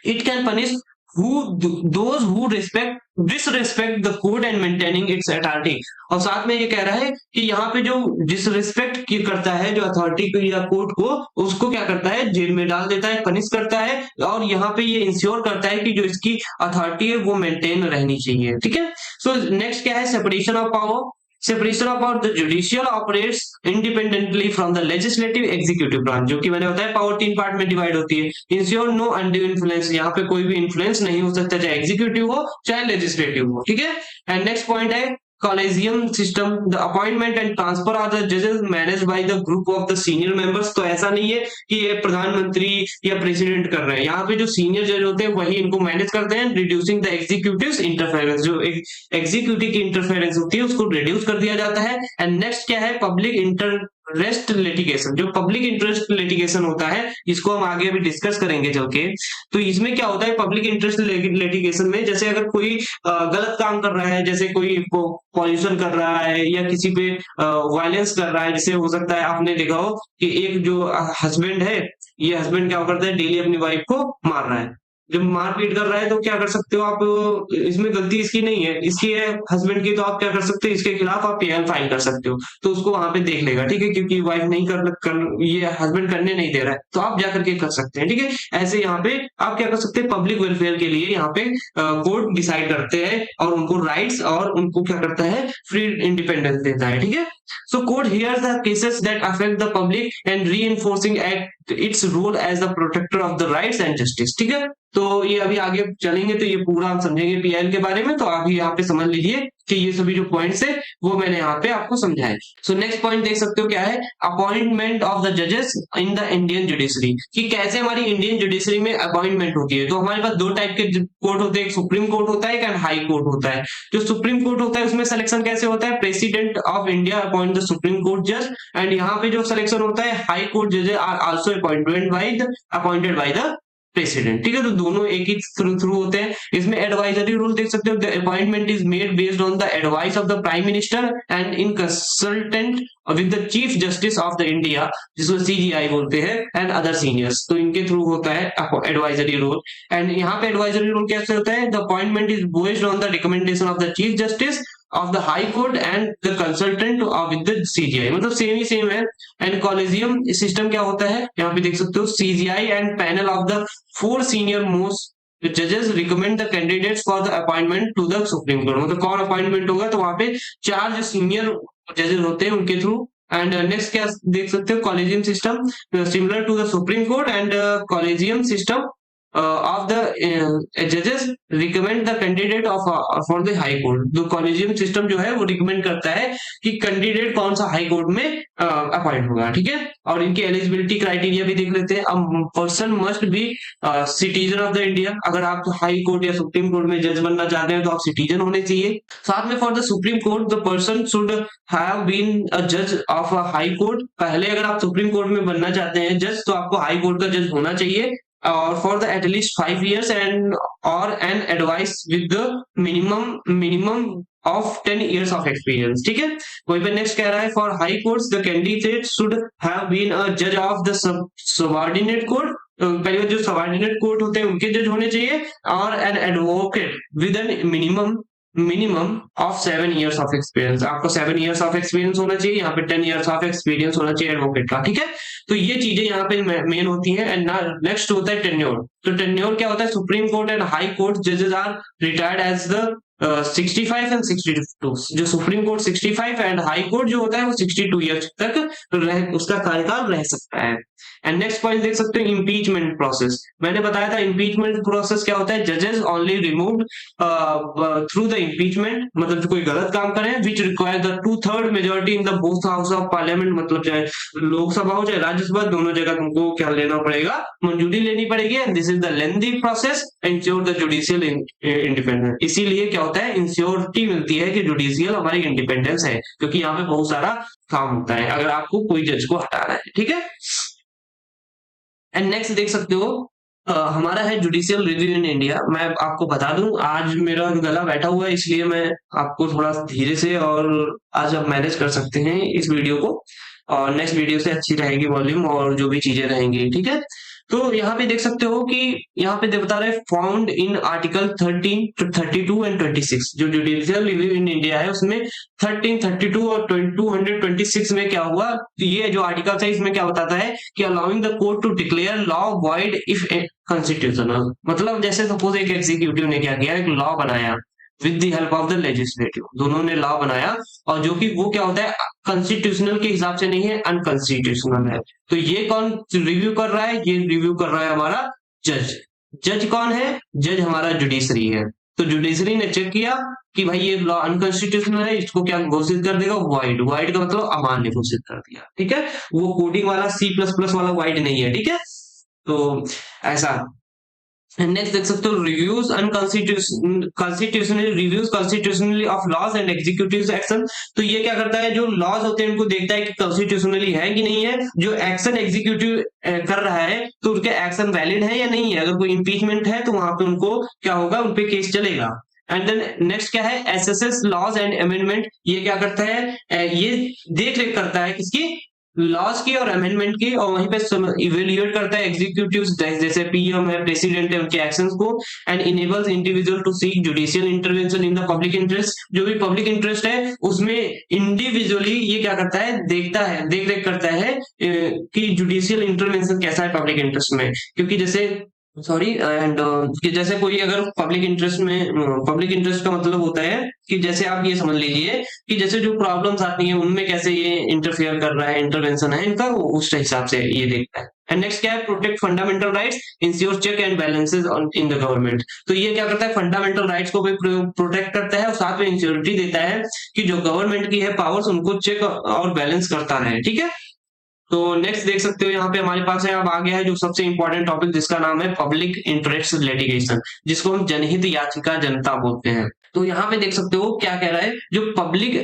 it can punish those who disrespect the code and maintaining its authority। और साथ में ये कह रहा है कि यहाँ पे जो डिसरिस्पेक्ट करता है जो अथॉरिटी को या कोर्ट को, उसको क्या करता है, जेल में डाल देता है, पनिश करता है। और यहाँ पे ये इंश्योर करता है कि जो इसकी अथॉरिटी है वो मेंटेन रहनी चाहिए। ठीक है, सो नेक्स्ट क्या है, separation of power. Separation of power, the judicial operates independently from the legislative executive branch, जो कि मैंने बताया पावर 3 पार्ट में डिवाइड होती है। Ensure no undue influence, यहाँ पे कोई भी इन्फ्लुएंस नहीं हो सकता, चाहे एग्जीक्यूटिव हो चाहे लेजिस्लेटिव हो। ठीक है, एंड नेक्स्ट पॉइंट है collegium system, the appointment and transfer of the जजेस manage by the group of the senior members. तो ऐसा नहीं है कि ये प्रधानमंत्री या प्रेसिडेंट कर रहे हैं, यहाँ पे जो सीनियर जज होते हैं वही इनको मैनेज करते हैं। रिड्यूसिंग द एग्जीक्यूटिव इंटरफेरेंस, जो एग्जीक्यूटिव की इंटरफेरेंस होती है उसको रिड्यूस कर दिया जाता है। एंड नेक्स्ट क्या है, पब्लिक इंटरेस्ट लिटिगेशन। जो पब्लिक इंटरेस्ट लिटिगेशन होता है, इसको हम आगे अभी डिस्कस करेंगे चल के। तो इसमें क्या होता है, पब्लिक इंटरेस्ट लिटिगेशन में, जैसे अगर कोई गलत काम कर रहा है, जैसे कोई पॉल्यूशन कर रहा है या किसी पे वायलेंस कर रहा है, जैसे हो सकता है आपने देखा हो कि एक जो हस्बैंड है, ये हस्बैंड क्या करता है, डेली अपनी वाइफ को मार रहा है, जब मारपीट कर रहा है तो क्या कर सकते हो आप, इसमें गलती इसकी नहीं है, इसकी है हस्बैंड की, तो आप क्या कर सकते हो, इसके खिलाफ आप पीएल फाइल कर सकते हो, तो उसको वहां पे देख लेगा, ठीक है, क्योंकि वाइफ नहीं ये हस्बैंड करने नहीं दे रहा है, तो आप जाकर के कर सकते हैं, ठीक है। ऐसे यहाँ पे आप क्या कर सकते हैं, पब्लिक वेलफेयर के लिए यहाँ पे कोर्ट डिसाइड करते हैं और उनको राइट्स और उनको क्या करता है, फ्री इंडिपेंडेंस देता है, ठीक है। So court hears the cases that affect the public and reinforcing act its role as the protector of the rights and justice, ठीक है। तो ये अभी आगे चलेंगे तो ये पूरा हम समझेंगे पीएल के बारे में, तो आप यहाँ पे समझ लीजिए कि ये सभी जो पॉइंट्स है वो मैंने यहाँ पे आपको समझाए। सो नेक्स्ट पॉइंट देख सकते हो क्या है, अपॉइंटमेंट ऑफ द जजेस इन द इंडियन जुडिशरी, कि कैसे हमारी इंडियन जुडिशरी में अपॉइंटमेंट होती है। तो हमारे पास दो टाइप के कोर्ट होते हैं, एक सुप्रीम कोर्ट होता है, एक हाई कोर्ट होता है। जो सुप्रीम कोर्ट होता है उसमें सिलेक्शन कैसे होता है, president of India appoint the supreme court जज, एंड यहाँ पे जो सिलेक्शन होता है, हाई कोर्ट जजेस are also appointed by the president, ठीक है। तो दोनों एक ही थ्रू होते हैं। इसमें एडवाइजरी रूल देख सकते हो, the appointment is made based on the advice of the prime minister and in consultant with the chief justice of the India, जिसको सीजीआई बोलते हैं, एंड अदर सीनियर्स, तो इनके थ्रू होता है एडवाइजरी रूल। एंड यहाँ पे एडवाइजरी रूल कैसे होता है, the appointment is based on the recommendation of the chief justice of the high court and the consultant with the CJI, मतलब सेम ही सेम है। एंड कॉलेजियम सिस्टम क्या होता है, यहाँ पे देख सकते हो, CJI and panel of the 4 senior most जजेस recommend the candidates for the appointment to the supreme court, मतलब कौन अपॉइंटमेंट होगा, तो वहां पे 4 जो सीनियर जजेस होते हैं उनके थ्रू। एंड नेक्स्ट क्या देख सकते हो, collegium system similar to the supreme court, and collegium system of the judges recommend the candidate of for the high court। जो कॉलेजियम सिस्टम जो है वो रिकमेंड करता है कि कैंडिडेट कौन सा हाई कोर्ट में अपॉइंट होगा, ठीक है। और इनकी एलिजिबिलिटी क्राइटेरिया भी देख लेते हैं। Person must be citizen of the India, अगर आप हाई कोर्ट या सुप्रीम कोर्ट में जज बनना चाहते हैं तो आप सिटीजन होने चाहिए। साथ में for the supreme court the person should have been a जज ऑफ अ हाई कोर्ट, पहले अगर आप सुप्रीम कोर्ट में बनना चाहते हैं जज, तो आपको हाई कोर्ट का जज होना चाहिए, और for the at least 5 years and और an advice with the minimum of 10 years of experience, ठीक है। वहीं पे नेक्स्ट कह रहा है, for high courts the candidate should have been a जज ऑफ द सबऑर्डिनेट कोर्ट, पहले जो सबऑर्डिनेट कोर्ट होते हैं उनके जज होने चाहिए, और an advocate with an minimum of 7 years of experience, आपको 7 years ऑफ एक्सपीरियंस होना चाहिए, यहाँ पे 10 years ऑफ एक्सपीरियंस होना चाहिए एडवोकेट का, ठीक है। तो ये चीजें यहाँ पे मेन होती हैं। एंड नेक्स्ट होता है टेन्योर। तो टेन्योर क्या होता है, supreme court and high court जजेस are retired age the 65 and 62, जो supreme court 65 and high court जो होता है वो 62 years तक उसका कार्यकाल रह सकता है। एंड नेक्स्ट पॉइंट देख सकते हो, इम्पीचमेंट प्रोसेस। मैंने बताया था इम्पीचमेंट प्रोसेस क्या होता है, जजेस only removed through the impeachment, मतलब जो कोई गलत काम करे which require the 2/3 majority in the both house of parliament, मतलब चाहे लोकसभा हो चाहे राज्यसभा, दोनों जगह तुमको क्या लेना पड़ेगा, मंजूरी लेनी पड़ेगी। And this is the lengthy process ensure the judicial independence, इसीलिए क्या होता है, इंश्योरिटी मिलती है कि जुडिशियल हमारी इंडिपेंडेंस है, क्योंकि यहाँ पे बहुत सारा काम होता है अगर आपको कोई जज को हटाना है, ठीक है। एंड नेक्स्ट देख सकते हो हमारा है जुडिशियल रिव्यू इन इंडिया। मैं आपको बता दूं, आज मेरा गला बैठा हुआ है, इसलिए मैं आपको थोड़ा धीरे से और आज आप मैनेज कर सकते हैं इस वीडियो को, और नेक्स्ट वीडियो से अच्छी रहेगी वॉल्यूम और जो भी चीजें रहेंगी, ठीक है। तो यहाँ पे देख सकते हो कि यहाँ पे बता रहे फाउंड इन आर्टिकल 13, 32 एंड 26, जो जुडिशियल रिव्यू इन इंडिया है उसमें 13, 32 और 226 में क्या हुआ, ये जो आर्टिकल है इसमें क्या बताता है कि allowing the court to declare law void if constitutional, मतलब जैसे सपोज एक एग्जीक्यूटिव ने क्या किया, एक लॉ बनाया with the help of the legislative, दोनों ने लॉ बनाया और जो कि वो क्या होता है कॉन्स्टिट्यूशनल के हिसाब से नहीं है, अनकॉन्स्टिट्यूशनल है। तो ये कौन रिव्यू कर रहा है, ये रिव्यू कर रहा है हमारा जज। जज कौन है, जज हमारा जुडिशरी है। तो जुडिशरी ने चेक किया कि भाई ये लॉ अनकॉन्स्टिट्यूशनल है, इसको क्या घोषित कर देगा, वाइड। वाइड का मतलब अमान्य घोषित कर दिया, ठीक है। वो कोडिंग वाला C++ वाला वाइड नहीं है, ठीक है। तो ऐसा नेक्स्ट देख सकते हो, reviews constitutionally reviews constitutionally of laws and executive action. तो ये क्या करता है, जो लॉज होते हैं उनको देखता है कि कॉन्स्टिट्यूशनली है कि नहीं है, जो एक्शन एग्जीक्यूटिव कर रहा है तो उनके एक्शन वैलिड है या नहीं है। अगर कोई इंपीचमेंट है तो वहां पे उनको क्या होगा, उनपे केस चलेगा। एंड देन नेक्स्ट क्या है, एसएसएस लॉज एंड अमेंडमेंट। ये क्या करता है, ये देख रेख करता है किसकी, लॉज की और अमेंडमेंट की, और वहीं पे इवेल्युएट करता है एग्जीक्यूटिव जैसे पीएम है, प्रेसिडेंट है, उनके एक्शंस को, and enables individual to seek judicial intervention in the public interest. जो भी पब्लिक इंटरेस्ट है उसमें इंडिविजुअली ये क्या करता है, देखता है, देख रेख करता है कि जुडिशियल इंटरवेंशन कैसा है पब्लिक इंटरेस्ट में। क्योंकि जैसे सॉरी एंड कि जैसे कोई अगर पब्लिक इंटरेस्ट में, पब्लिक इंटरेस्ट का मतलब होता है कि जैसे आप ये समझ लीजिए कि जैसे जो प्रॉब्लम्स आती हैं उनमें कैसे ये इंटरफेयर कर रहा है, इंटरवेंशन है इनका, वो उस हिसाब से ये देखता है। एंड नेक्स्ट क्या है, protect fundamental rights, ensure check and balances in the government. तो ये क्या करता है, फंडामेंटल राइट्स को भी प्रोटेक्ट करता है और साथ में इंश्योरिटी देता है कि जो गवर्नमेंट की है पावर्स उनको चेक और बैलेंस करता रहे। ठीक है, तो नेक्स्ट देख सकते हो यहाँ पे हमारे पास है, अब आ गया है जो सबसे इंपॉर्टेंट टॉपिक जिसका नाम है पब्लिक इंटरेस्ट लिटिगेशन, जिसको हम जनहित याचिका जनता बोलते हैं। तो यहाँ पे देख सकते हो क्या कह रहा है, जो पब्लिक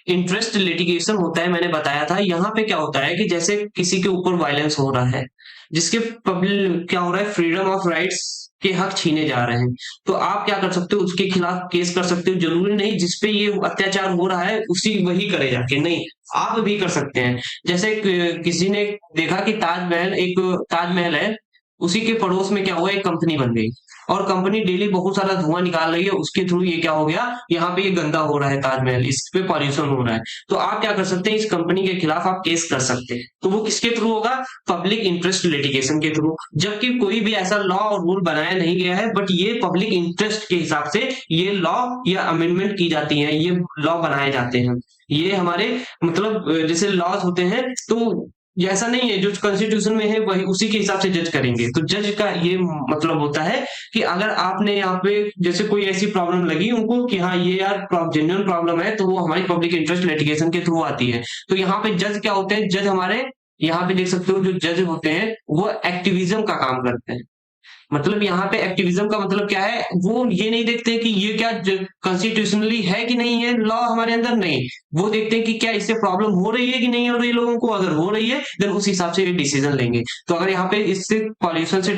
इंटरेस्ट लिटिगेशन होता है, मैंने बताया था यहाँ पे क्या होता है कि जैसे किसी के ऊपर वायलेंस हो रहा है, जिसके पब्लिक क्या हो रहा है, फ्रीडम ऑफ राइट्स के हक छीने जा रहे हैं, तो आप क्या कर सकते हो, उसके खिलाफ केस कर सकते हो। जरूरी नहीं जिसपे ये अत्याचार हो रहा है उसी वही करे जाके, नहीं, आप भी कर सकते हैं। जैसे किसी ने देखा कि ताजमहल है, उसी के पड़ोस में क्या हुआ, एक कंपनी बन गई, और कंपनी डेली बहुत सारा धुआं निकाल रही है, उसके थ्रू ये क्या हो गया, यहाँ पे ये गंदा हो रहा है ताजमहल, इस पे पॉल्यूशन हो रहा है। तो आप क्या कर सकते हैं, इस कंपनी के खिलाफ आप केस कर सकते हैं। तो वो किसके थ्रू होगा, पब्लिक इंटरेस्ट लिटिगेशन के थ्रू। जबकि कोई भी ऐसा लॉ और रूल बनाया नहीं गया है, बट ये पब्लिक इंटरेस्ट के हिसाब से ये लॉ या अमेंडमेंट की जाती है, ये लॉ बनाए जाते हैं। ये हमारे मतलब जैसे लॉज होते हैं, तो ये ऐसा नहीं है जो कॉन्स्टिट्यूशन में है वही उसी के हिसाब से जज करेंगे। तो जज का ये मतलब होता है कि अगर आपने यहाँ पे जैसे कोई ऐसी प्रॉब्लम लगी उनको कि हाँ ये यार जेन्युइन प्रॉब्लम है, तो वो हमारी पब्लिक इंटरेस्ट लिटिगेशन के थ्रू आती है। तो यहाँ पे जज क्या होते हैं, जज हमारे यहाँ पे देख सकते हो जो जज होते हैं वो एक्टिविज्म का काम करते हैं। मतलब यहाँ पे एक्टिविज्म का मतलब क्या है, वो ये नहीं देखते कि ये क्या कॉन्स्टिट्यूशनली है कि नहीं है लॉ हमारे अंदर, नहीं, वो देखते हैं कि क्या इससे प्रॉब्लम हो रही है कि नहीं हो रही लोगों को, अगर हो रही है देन उस हिसाब से ये डिसीजन लेंगे। तो अगर यहाँ पे इससे पॉल्यूशन से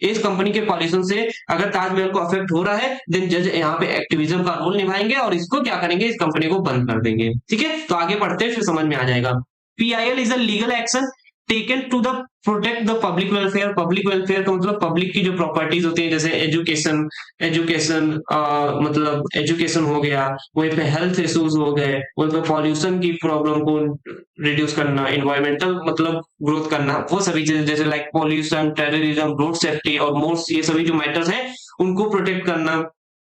इस कंपनी के पॉल्यूशन से अगर ताजमहल को अफेक्ट हो रहा है, देन जज यहाँ पे एक्टिविज्म का रोल निभाएंगे और इसको क्या करेंगे, इस कंपनी को बंद कर देंगे। ठीक है, तो आगे पढ़ते हैं फिर समझ में आ जाएगा। PIL is a legal action taken to the protect the public welfare. Public welfare का मतलब पब्लिक की जो प्रॉपर्टीज होती है, जैसे एजुकेशन, एजुकेशन मतलब एजुकेशन हो गया, वहीं पे हेल्थ इश्यूज हो गए, वहीं पे पॉल्यूशन की प्रॉब्लम को रिड्यूस करना, इन्वायरमेंटल मतलब ग्रोथ करना, वो सभी चीजें जैसे like pollution, terrorism, road safety और मोर्स, ये सभी जो मैटर्स हैं उनको प्रोटेक्ट करना।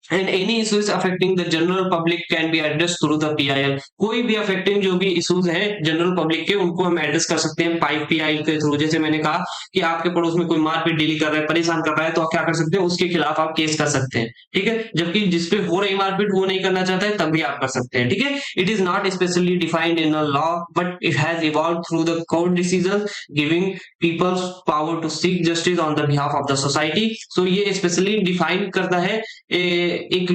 And any issues affecting the general public can be address through the PIL. कोई भी अफेक्टिंग जो भी इश्यूज है जनरल पब्लिक के, उनको हम एड्रेस कर सकते हैं पीआईएल के थ्रू। जैसे मैंने कहा कि आपके पड़ोस में कोई मारपीट डेली कर रहा है, परेशान कर रहा है, तो आप क्या कर सकते हैं, उसके खिलाफ आप केस कर सकते हैं। ठीक है, जबकि जिसपे हो रही मारपीट वो नहीं करना चाहता है, तब भी आप कर सकते हैं। ठीक है, it is not specially defined in a law but it has evolve through the court decision giving people's power to seek justice on the behalf of the society. So ये स्पेशली डिफाइन करता है, एक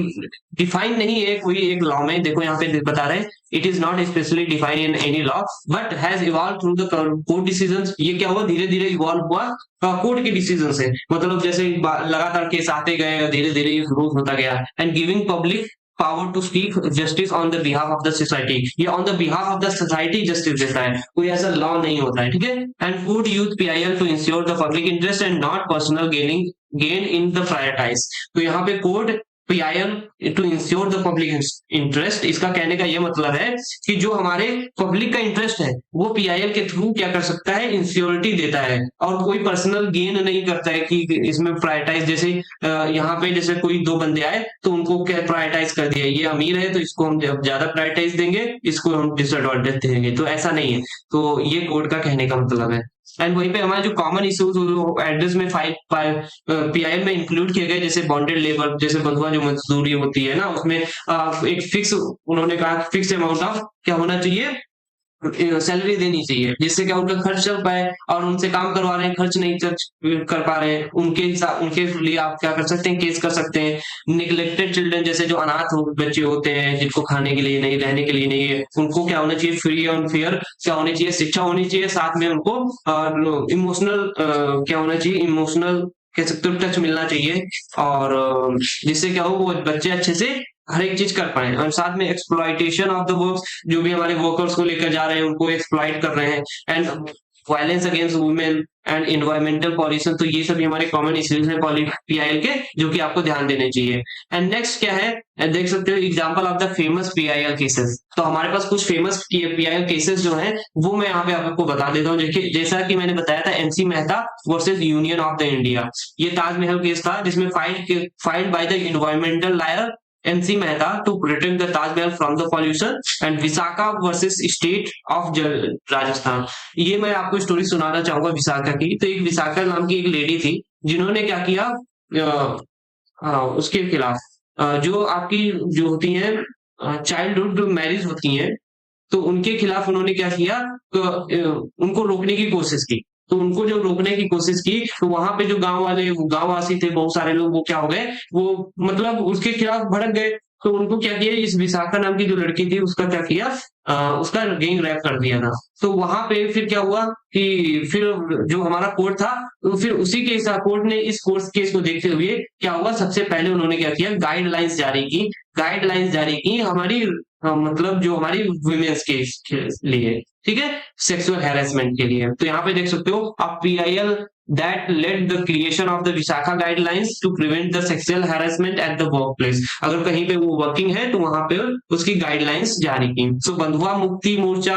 define नहीं है कोई एक law में, देखो यहाँ पे बता रहे हैं it is not specially defined in any law but has evolve through the court decisions. ये क्या हुआ, धीरे धीरे इवॉल्व हुआ कोर्ट के डिसीजन से, मतलब जैसे लगातार केस आते गए, धीरे धीरे ये ग्रोथ होता गया। And giving public power to speak justice on the behalf of the society, ये on the behalf of the society justice देता है, कोई ऐसा लॉ नहीं होता है। ठीक है, and would use PIL to ensure the public interest and not personal gain in the prioritize. तो यहाँ पे court PIL to ensure the public interest, इसका कहने का यह मतलब है कि जो हमारे पब्लिक का इंटरेस्ट है वो पीआईएल के थ्रू क्या कर सकता है, इंश्योरिटी देता है, और कोई पर्सनल गेन नहीं करता है कि इसमें प्रायोरिटाइज। जैसे यहाँ पे जैसे कोई दो बंदे आए तो उनको क्या प्रायोरिटाइज कर दिया, ये अमीर है तो इसको हम ज्यादा प्रायोरिटाइज देंगे, इसको हम डिसएडवांटेज देंगे, तो ऐसा नहीं है। तो ये कोर्ट का कहने का मतलब है। एंड वहीं पे हमारे जो कॉमन इश्यूज एड्रेस में पीआईएल में इंक्लूड किए गए, जैसे बॉन्डेड लेबर, जैसे बंधुआ जो मजदूरी होती है ना, उसमें एक फिक्स, उन्होंने कहा फिक्स अमाउंट ऑफ क्या होना चाहिए, सैलरी देनी चाहिए, जिससे क्या उनका खर्च चल पाए, और उनसे काम करवा रहे हैं, खर्च नहीं कर पा रहे हैं, उनके लिए आप क्या कर सकते हैं, केस कर सकते हैं। निगलेक्टेड चिल्ड्रन, जैसे जो अनाथ बच्चे होते हैं जिनको खाने के लिए नहीं, रहने के लिए नहीं है, उनको क्या होना चाहिए, फ्री एंड फेयर क्या होनी चाहिए, शिक्षा होनी चाहिए, साथ में उनको इमोशनल क्या होना चाहिए, इमोशनल कह सकते हो टच मिलना चाहिए, और जिससे क्या हो वो बच्चे अच्छे से हर एक चीज कर पाए, और साथ में एक्सप्लॉइटेशन ऑफ द वर्क्स, जो भी हमारे वर्कर्स को लेकर जा रहे हैं उनको एक्सप्लॉइट कर रहे हैं, and violence against women and environmental pollution. तो ये सभी हमारे कॉमन इश्यूज हैं पीआईएल के, जो कि आपको ध्यान देने चाहिए। एंड नेक्स्ट क्या है, देख सकते हो example of the famous PIL cases. तो हमारे पास कुछ फेमस पीआईएल केसेस जो हैं वो मैं यहाँ पे आपको बता देता हूँ। जैसा कि मैंने बताया था MC Mehta versus union of the India, ये ताजमहल केस था जिसमें filed by the environmental lawyer MC Mehta to protect the Taj Mahal from the pollution, and Visakhा versus state of Rajasthan. ये मैं आपको स्टोरी सुनाना चाहूंगा विशाखा की। तो एक विशाखा नाम की एक लेडी थी जिन्होंने क्या किया, उसके खिलाफ जो आपकी जो होती है चाइल्डहुड मैरिज होती है, तो उनके खिलाफ उन्होंने क्या किया, उनको रोकने की कोशिश की। तो उनको जब रोकने की कोशिश की तो वहां पे जो गांव वासी थे बहुत सारे लोग, वो क्या हो गए, वो मतलब उसके खिलाफ भड़क गए। तो उनको क्या किया, इस विशाखा नाम की जो लड़की थी उसका क्या किया, उसका गैंग रैप कर दिया था। तो वहां पे फिर क्या हुआ कि फिर जो हमारा कोर्ट था, तो फिर उसी के कोर्ट ने इस कोर्ट केस को देखते हुए क्या हुआ, सबसे पहले उन्होंने क्या किया, गाइडलाइंस जारी की हमारी मतलब जो हमारी वुमेन्स के लिए, ठीक है, सेक्सुअल हैरेसमेंट के लिए। तो यहाँ पे देख सकते हो अब PIL that led the creation of the Visakhा guidelines to prevent the sexual harassment at the workplace। अगर कहीं पे वो वर्किंग है तो वहां पे उसकी गाइडलाइंस जारी की। So Bandhua Mukti Morcha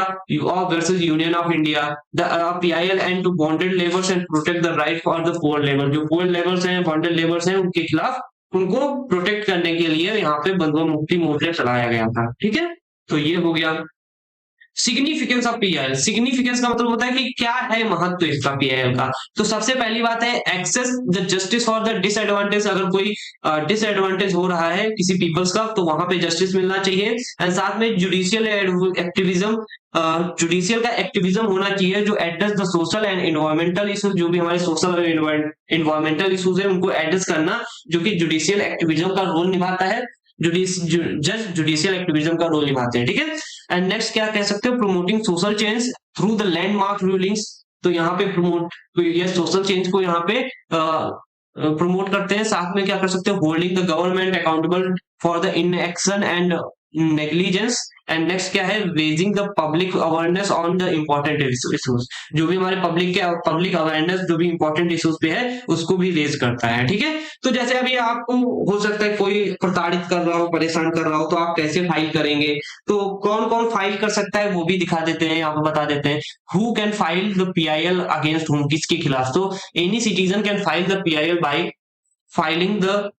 versus union of India, the PIL and to bonded labours and protect the right for the poor labour. जो पुअर लेबर्स हैं, बॉन्डेड लेबर्स हैं, उनके खिलाफ उनको प्रोटेक्ट करने के लिए यहाँ पे बंधुआ मुक्ति मोर्चा चलाया गया था, ठीक है। तो ये हो गया सिग्निफिकेंस ऑफ पीआईएल। सिग्निफिकेंस का मतलब होता है कि क्या है महत्व इसका पीआईएल का। तो सबसे पहली बात है access the justice for the disadvantage. अगर कोई डिसएडवांटेज हो रहा है किसी पीपल्स का तो वहां पे जस्टिस मिलना चाहिए। एंड साथ में जुडिशियल एक्टिविज्म, जुडिशियल का एक्टिविज्म होना चाहिए जो address the social and environmental issues. जो भी हमारे सोशल और एनवायरमेंटल इश्यूज है उनको एड्रेस करना, जो कि जुडिशियल एक्टिविज्म का रोल निभाता है। जज जुडिशियल एक्टिविज्म का रोल निभाते हैं, ठीक है। एंड नेक्स्ट क्या कह सकते हो, promoting social change through the landmark rulings. तो यहाँ पे ये सोशल चेंज को यहाँ पे प्रमोट करते हैं। साथ में क्या कर सकते हो, holding the government accountable for the inaction and negligence. And next क्या है, raising the public awareness on the important issues. जो भी हमारे पब्लिक अवेयरनेस जो भी इंपॉर्टेंट इश्यूज पे है उसको भी रेज करता है, ठीक है। तो जैसे अभी आपको हो सकता है कोई प्रताड़ित कर रहा हो, परेशान कर रहा हो, तो आप कैसे फाइल करेंगे, तो कौन कौन फाइल कर सकता है वो भी दिखा देते हैं, यहाँ पे बता देते हैं। Who can file the PIL against हुम, किसके खिलाफ। तो any citizen can file the PIL bye filing the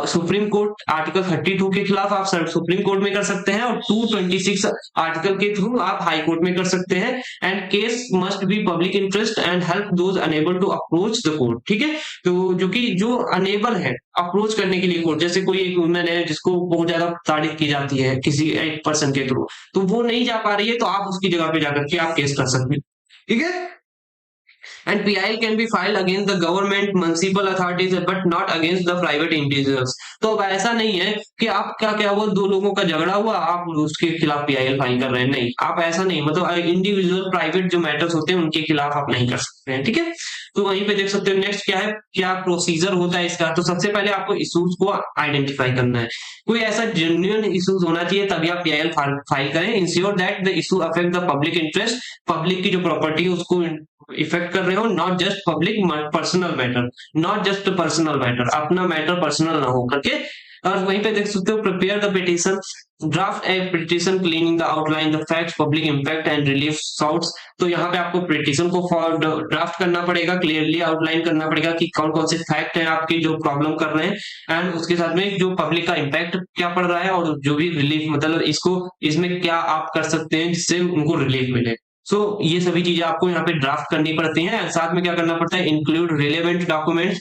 supreme court article 32 के खिलाफ आप सुप्रीम कोर्ट में कर सकते हैं, और 226 आर्टिकल के थ्रू आप हाई कोर्ट में कर सकते हैं। And case must be public interest and help those unable to approach the court, ठीक है। तो जो अनेबल है अप्रोच करने के लिए कोर्ट, जैसे कोई एक वुमेन है जिसको बहुत ज्यादा तारीफ की जाती है किसी एक पर्सन के थ्रू, तो वो नहीं जा पा रही है, तो आप उसकी जगह पे जाकर के आप केस कर सकते हैं, ठीक है। And PIL can be filed against the government, municipal authorities, but not against the private individuals। तो अब ऐसा नहीं है कि आपका क्या हुआ, दो लोगों का झगड़ा हुआ, आप उसके खिलाफ PIL फाइल कर रहे हैं, नहीं, आप ऐसा नहीं, मतलब इंडिविजुअल प्राइवेट जो मैटर्स होते हैं उनके खिलाफ आप नहीं कर सकते हैं, ठीक है। तो वहीं पे देख सकते हो नेक्स्ट क्या है, क्या प्रोसीजर होता है इसका। तो सबसे पहले आपको इश्यूज को आइडेंटिफाई करना है, कोई ऐसा जेन्युइन इश्यूज होना चाहिए तभी आप PIL फाइल करें। Ensure that the issue affect the public interest, public की जो प्रॉपर्टी है उसको इफेक्ट कर रहे हो, not just public personal matter, not just personal matter, अपना मैटर पर्सनल ना हो करके। और वहीं पे देख सकते हो prepare the petition, draft A petition cleaning the outline the facts public impact and relief shouts. तो यहाँ पे आपको पिटिशन को ड्राफ्ट करना पड़ेगा, क्लियरली आउटलाइन करना पड़ेगा कि कौन कौन से फैक्ट है आपकी जो प्रॉब्लम कर रहे हैं, एंड उसके साथ में जो पब्लिक का इम्पैक्ट क्या पड़ रहा है, और जो भी रिलीफ मतलब इसमें क्या आप कर सकते हैं जिससे उनको रिलीफ मिले। सो ये सभी चीजें आपको यहाँ पे ड्राफ्ट करनी पड़ती हैं। साथ में क्या करना पड़ता है, इंक्लूड रिलेवेंट डॉक्यूमेंट्स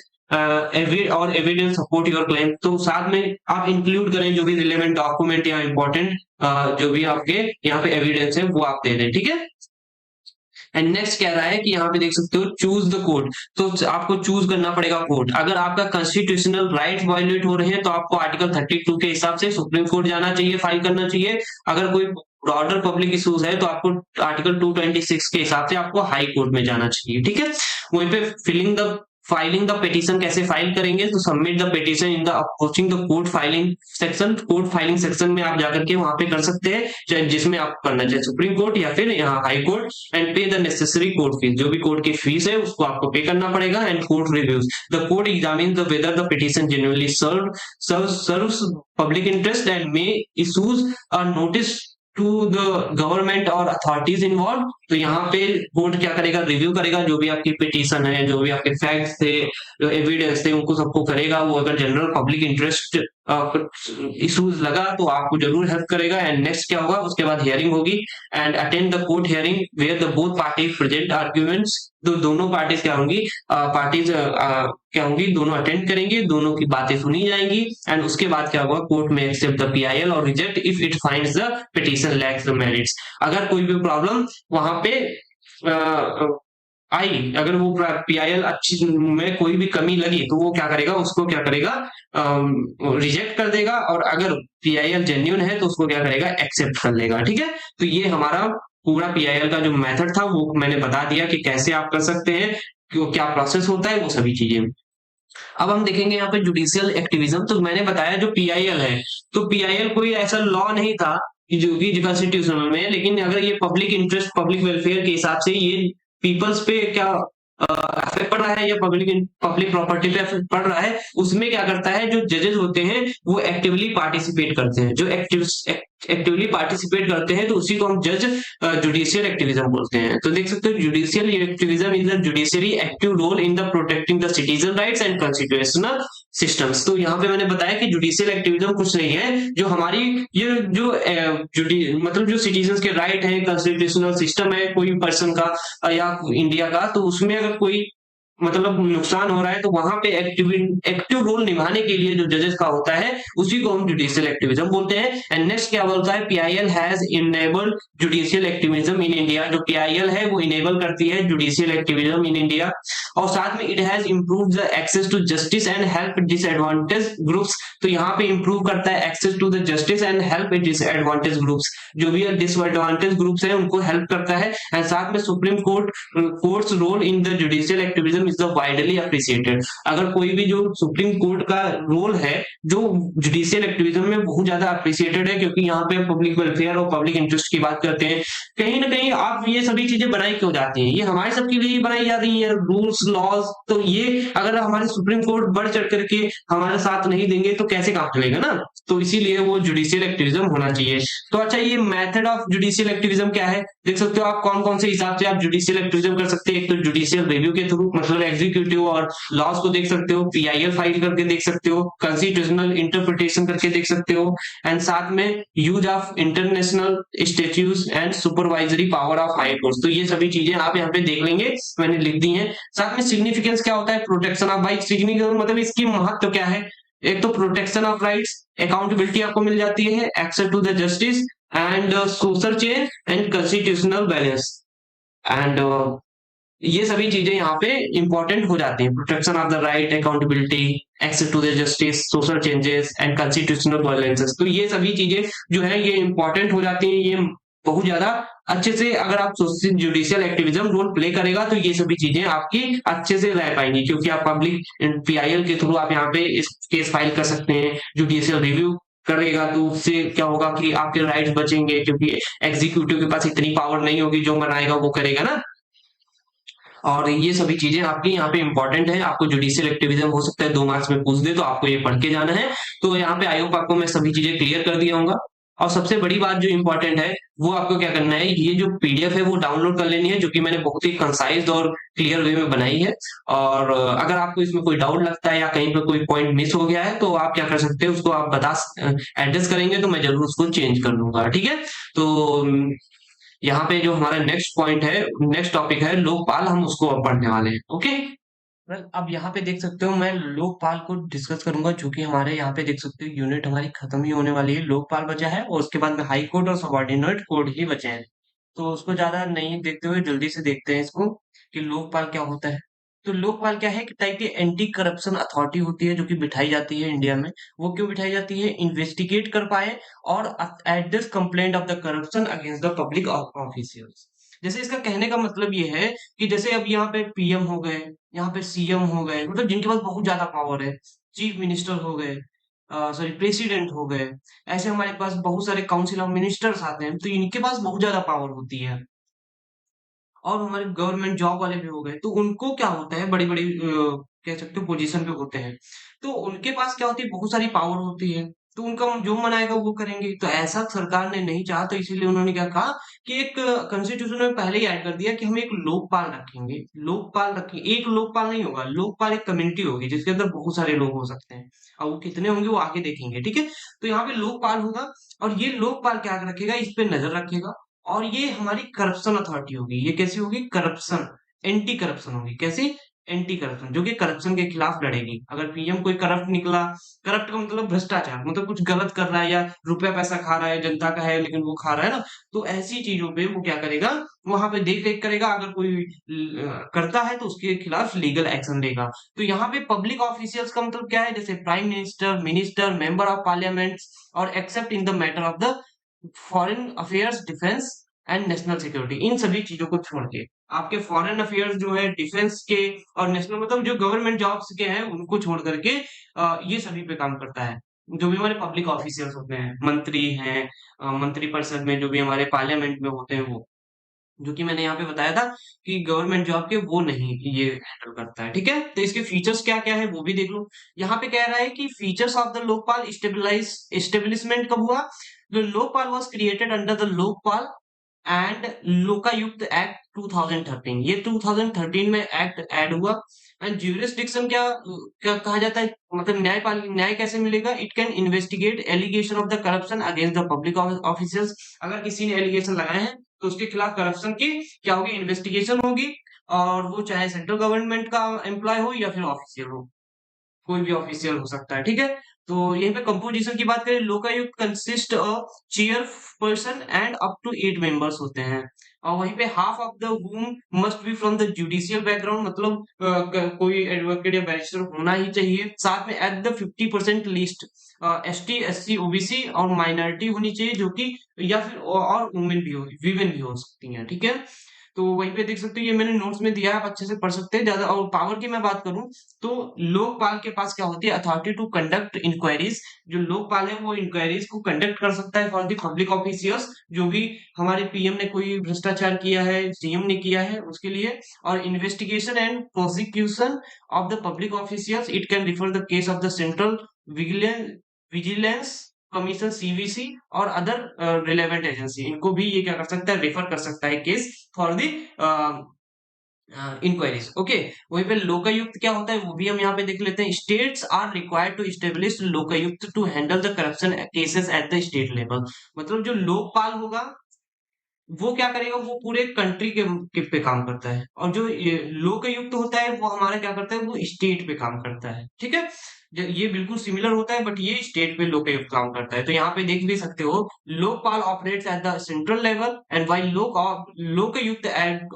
और एविडेंस सपोर्ट योर क्लेम। तो साथ में आप इंक्लूड करें जो भी रिलेवेंट डॉक्यूमेंट या इंपॉर्टेंट जो भी आपके यहाँ पे एविडेंस है वो आप दे दें, ठीक है। एंड नेक्स्ट कह रहा है कि यहाँ पे देख सकते हो चूज द कोर्ट। तो आपको चूज करना पड़ेगा कोर्ट। अगर आपका कॉन्स्टिट्यूशनल राइट्स वायलेट हो रहे हैं तो आपको आर्टिकल 32 के हिसाब से सुप्रीम कोर्ट जाना चाहिए, फाइल करना चाहिए। अगर कोई ब्रॉडर पब्लिक इश्यूज है तो आपको आर्टिकल 226 के हिसाब से आपको हाई कोर्ट में जाना चाहिए, ठीक है। वहीं पे filling the filing the petition कैसे फाइल करेंगे, तो submit the petition in the approaching the court filing section. Court filing section में आप जाकर के वहां पे कर सकते हैं, चाहे जिसमें आप करना चाहे सुप्रीम कोर्ट या फिर यहाँ हाई कोर्ट, एंड पे द नेसेसरी कोर्ट फीस। जो भी कोर्ट की फीस है उसको आपको पे करना पड़ेगा। And court reviews the court examine the whether the petition genuinely serves public interest and may issues a notice to the government और अथॉरिटीज इन्वॉल्व। तो यहाँ पे कोर्ट क्या करेगा, रिव्यू करेगा जो भी आपकी पिटीशन है, जो भी आपके फैक्ट्स थे, जो एविडेंस थे, उनको सबको करेगा। वो अगर जनरल पब्लिक इंटरेस्ट इश्यूज लगा तो आपको जरूर हेल्प करेगा। एंड नेक्स्ट क्या होगा, उसके बाद हियरिंग होगी। And attend the court hearing where the both parties present arguments. तो दोनों पार्टीज क्या होंगी, पार्टीज क्या होंगी, दोनों अटेंड करेंगे, दोनों की बातें सुनी जाएंगी। एंड उसके बाद क्या होगा, कोर्ट में एक्सेप्ट द पीआईएल और reject if it finds the petition lakhs the merits. अगर कोई भी प्रॉब्लम वहां पे आई, अगर वो पीआईएल अच्छी में कोई भी कमी लगी तो वो क्या करेगा, उसको क्या करेगा, रिजेक्ट कर देगा। और अगर पीआईएल जेन्युइन है तो उसको क्या करेगा, एक्सेप्ट कर लेगा। ठीक है, तो ये हमारा पूरा पीआईएल का जो मेथड था वो मैंने बता दिया कि कैसे आप कर सकते हैं, क्या प्रोसेस होता है, वो सभी चीजें। अब हम देखेंगे यहाँ पे जुडिशियल एक्टिविज्म। तो मैंने बताया जो पीआईएल है, तो पीआईएल कोई ऐसा लॉ नहीं था कि जो कि कॉन्स्टिट्यूशन में, लेकिन अगर ये पब्लिक इंटरेस्ट पब्लिक वेलफेयर के हिसाब से ये पीपल्स पे क्या इफेक्ट पड़ रहा है या पब्लिक पब्लिक प्रॉपर्टी पे इफेक्ट पड़ रहा है, उसमें क्या करता है, जो जजेस होते हैं वो एक्टिवली पार्टिसिपेट करते हैं। जो एक्टिवली पार्टिसिपेट करते हैं तो उसी को हम जज जुडिशियल एक्टिविज्म बोलते हैं। तो देख सकते हो, judicial activism is the judiciary active role in the protecting the citizen rights and constitutional systems. तो यहाँ पे मैंने बताया कि जुडिशियल एक्टिविज्म कुछ नहीं है, जो हमारी ये जो मतलब जो सिटीजन के राइट है, कॉन्स्टिट्यूशनल सिस्टम है कोई पर्सन का या इंडिया का, तो उसमें अगर कोई मतलब नुकसान हो रहा है तो वहां पे एक्टिव रोल निभाने के लिए जो जजेस का होता है उसी को हम जुडिशियल एक्टिविज्म बोलते हैं। एंड नेक्स्ट क्या बोलता है, PIL has enabled judicial activism in India. जो पीआईएल है वो इनेबल करती है जुडिशियल एक्टिविज्म इन इंडिया। और साथ में it has improve the access to justice and help disadvantage groups. तो यहाँ पे इम्प्रूव करता है access to the justice and help disadvantage groups. जो भी डिसएडवांटेज ग्रुप्स है उनको हेल्प करता है। एंड साथ में supreme courts role in the judicial activism is the widely appreciated. अगर कोई भी जो सुप्रीम कोर्ट का रोल है जो जुडिशियल एक्टिविज्म में बहुत ज्यादा अप्रिशिएटेड है, क्योंकि यहाँ पे पब्लिक वेलफेयर और पब्लिक इंटरेस्ट की बात करते हैं। कहीं ना कहीं आप ये सभी चीजें बनाई क्यों जाती हैं, ये हमारे सबके लिए बनाई जा रही है, रूल्स लॉज। तो ये अगर हमारे सुप्रीम कोर्ट बढ़ चढ़ करके हमारे साथ नहीं देंगे तो कैसे काम चलेगा ना। तो इसीलिए वो जुडिशियल एक्टिविज्म होना चाहिए। तो अच्छा, ये मेथड ऑफ जुडिशियल एक्टिविज्म क्या है, देख सकते हो आप कौन कौन से हिसाब से आप जुडिशियल एक्टिविज्म कर सकते हैं। एक तो जुडिशियल रिव्यू के थ्रू, मतलब एग्जीक्यूटिव और लॉज को देख सकते हो, पीआईएल फाइल करके देख सकते हो, कॉन्स्टिट्यूशनल इंटरप्रिटेशन करके देख सकते हो। एंड साथ में use of international statues and supervisory power of high courts. तो ये सभी चीजें आप यहाँ पे देख लेंगे, मैंने लिख दी है। साथ में सिग्निफिकेंस क्या होता है, प्रोटेक्शन ऑफ राइट। सिग्निफिकेंस मतलब इसकी महत्व क्या है, एक तो प्रोटेक्शन ऑफ राइट्स, अकाउंटेबिलिटी आपको मिल जाती है, access to the justice and social change and constitutional balance. And ये सभी चीजें यहाँ पे इंपॉर्टेंट हो जाती हैं, protection of the right, accountability, access to the justice, social changes and constitutional balances. तो ये सभी चीजें जो है ये इंपॉर्टेंट हो जाती हैं, ये बहुत ज्यादा अच्छे से अगर आप जुडिशियल एक्टिविज्म रोल प्ले करेगा तो ये सभी चीजें आपकी अच्छे से रह पाएंगी, क्योंकि आप पब्लिक पीआईएल के थ्रू आप यहाँ पे इस केस फाइल कर सकते हैं। जुडिशियल रिव्यू करेगा तो उससे क्या होगा कि आपके राइट्स बचेंगे, क्योंकि एग्जीक्यूटिव के पास इतनी पावर नहीं होगी, जो बनाएगा वो करेगा ना। और ये सभी चीजें आपकी यहाँ पे इंपॉर्टेंट है। आपको जुडिशियल एक्टिविज्म हो सकता है 2 मार्क्स में पूछ दे, तो आपको ये पढ़ के जाना है। तो यहाँ पे आई होप आपको मैं सभी चीजें क्लियर कर दिया होगा। और सबसे बड़ी बात जो इंपॉर्टेंट है वो आपको क्या करना है, ये जो पीडीएफ है वो डाउनलोड कर लेनी है, जो कि मैंने बहुत ही कंसाइज और क्लियर वे में बनाई है। और अगर आपको इसमें कोई डाउट लगता है या कहीं पे कोई पॉइंट मिस हो गया है तो आप क्या कर सकते हैं, उसको आप बता एड्रेस करेंगे तो मैं जरूर उसको चेंज कर लूंगा। ठीक है, तो यहाँ पे जो हमारा नेक्स्ट पॉइंट है, नेक्स्ट टॉपिक है लोकपाल, हम उसको अब पढ़ने वाले हैं। ओके, अब यहाँ पे देख सकते हो मैं लोकपाल को डिस्कस करूंगा, जो कि हमारे यहाँ पे देख सकते हो यूनिट हमारी खत्म ही होने वाली है। लोकपाल बचा है और उसके बाद में हाई कोर्ट और सबऑर्डिनेट कोर्ट ही बचे हैं। तो उसको ज्यादा नहीं देखते हुए जल्दी से देखते हैं इसको कि लोकपाल क्या होता है। तो लोकपाल क्या है कि टाइप की एंटी करप्शन अथॉरिटी होती है जो कि बिठाई जाती है इंडिया में। वो क्यों बिठाई जाती है, इन्वेस्टिगेट कर पाए और address complaint of the corruption against the public officials. जैसे इसका कहने का मतलब ये है कि जैसे अब यहाँ पे पीएम हो गए, यहाँ पे सीएम हो गए, मतलब जिनके पास बहुत ज्यादा पावर है, चीफ मिनिस्टर हो गए, सॉरी प्रेसिडेंट हो गए, ऐसे हमारे पास बहुत सारे काउंसिल ऑफ मिनिस्टर्स आते हैं, तो इनके पास बहुत ज्यादा पावर होती है। और हमारे गवर्नमेंट जॉब वाले भी हो गए, तो उनको क्या होता है, बड़ी बड़ी कह सकते हो पोजीशन पे होते हैं, तो उनके पास क्या होती है, बहुत सारी पावर होती है, तो उनका जो मन आएगा वो करेंगे। तो ऐसा सरकार ने नहीं चाहा, तो इसीलिए उन्होंने क्या कहा कि एक कॉन्स्टिट्यूशन में पहले ही ऐड कर दिया कि हम एक लोकपाल रखेंगे। लोकपाल रखेंगे, एक लोकपाल नहीं होगा, लोकपाल एक कम्युनिटी होगी जिसके अंदर बहुत सारे लोग हो सकते हैं, और वो कितने होंगे वो आगे देखेंगे, ठीक है। तो यहाँ पे लोकपाल होगा, और ये लोकपाल क्या रखेगा, इस पे नजर रखेगा, और ये हमारी करप्शन अथॉरिटी होगी। ये कैसी होगी, करप्शन, एंटी करप्शन होगी। कैसी, एंटी करप्शन, जो कि करप्शन के खिलाफ लड़ेगी। अगर पीएम कोई करप्ट निकला, करप्ट का मतलब भ्रष्टाचार, मतलब कुछ गलत कर रहा है या रुपया पैसा खा रहा है, जनता का है लेकिन वो खा रहा है ना, तो ऐसी चीजों पे वो क्या करेगा, वहां पे देख रेख करेगा। अगर कोई करता है तो उसके खिलाफ लीगल एक्शन लेगा। तो यहाँ पे पब्लिक ऑफिशियल्स का मतलब क्या है, जैसे prime minister, minister, member of parliament, और except in the matter of the foreign affairs, defence and national security, इन सभी चीजों को छोड़ के आपके फॉरेन अफेयर्स जो है, डिफेंस के और नेशनल, मतलब जो गवर्नमेंट जॉब्स के हैं उनको छोड़ करके ये सभी पे काम करता है। जो भी हमारे पब्लिक ऑफिसर्स होते हैं, मंत्री हैं, मंत्री परिषद में जो भी हमारे पार्लियामेंट में होते हैं, वो जो कि मैंने यहाँ पे बताया था कि गवर्नमेंट जॉब के वो नहीं ये हैंडल करता है, ठीक है। तो इसके फीचर्स क्या क्या है वो भी देख लो। यहाँ पे कह रहा है कि features of the Lokpal establishment कब हुआ। The Lokpal was created under the Lokpal and Lokayukta act 2013। ये 2013 में एक्ट ऐड हुआ। एंड ज्यूरिसडिक्शन क्या क्या कहा जाता है, मतलब न्यायपाल, न्याय कैसे मिलेगा, it can investigate allegation of the corruption against the public officers. अगर किसी ने एलिगेशन लगाए हैं तो उसके खिलाफ करप्शन की क्या होगी, इन्वेस्टिगेशन होगी। और वो चाहे सेंट्रल गवर्नमेंट का एम्प्लॉय हो या फिर ऑफिशियल हो, कोई भी ऑफिशियल हो सकता है, ठीक है। तो यहीं पे कंपोजिशन की बात करें, Lokayukta consist of chair person and up to 8 members होते हैं। और वहीं पे half of the women must be from the judicial background, मतलब कोई एडवोकेट या बैरिस्टर होना ही चाहिए। साथ में at the 50% list ST, SC, OBC और माइनॉरिटी होनी चाहिए, जो कि या फिर और वुमेन भी हो, वीमेन भी हो सकती हैं, ठीक है। तो वहीं पे देख सकते हो, ये मैंने नोट्स में दिया है, आप अच्छे से पढ़ सकते हैं। ज्यादा और पावर की मैं बात करूं तो लोकपाल के पास क्या होती है, अथॉरिटी टू कंडक्ट इंक्वायरीज। जो लोकपाल है वो इंक्वायरीज को कंडक्ट कर सकता है फॉर द पब्लिक ऑफिशियल्स, जो भी हमारे पीएम ने कोई भ्रष्टाचार किया है, सीएम ने किया है, उसके लिए। और investigation and prosecution of the public officials, it can refer the case of the central vigilance commission, CVC, और अदर रिलेवेंट एजेंसी, इनको भी ये क्या कर सकता है, रेफर कर सकता है case for the inquiries, okay. वहीं पे लोकायुक्त क्या होता है वो भी हम यहाँ पे देख लेते हैं। States are required to establish Lokayukta to handle the corruption cases at the state level. मतलब जो लोकपाल होगा वो क्या करेगा, वो पूरे कंट्री के पे काम करता है। और जो ये लोकायुक्त होता है वो हमारा क्या करता है, वो स्टेट पे काम करता है, ठीक है। ये बिल्कुल सिमिलर होता है, बट ये स्टेट पे लोकायुक्त काम करता है। तो यहाँ पे देख भी सकते हो, Lokpal operates at the central level and while Lokayukta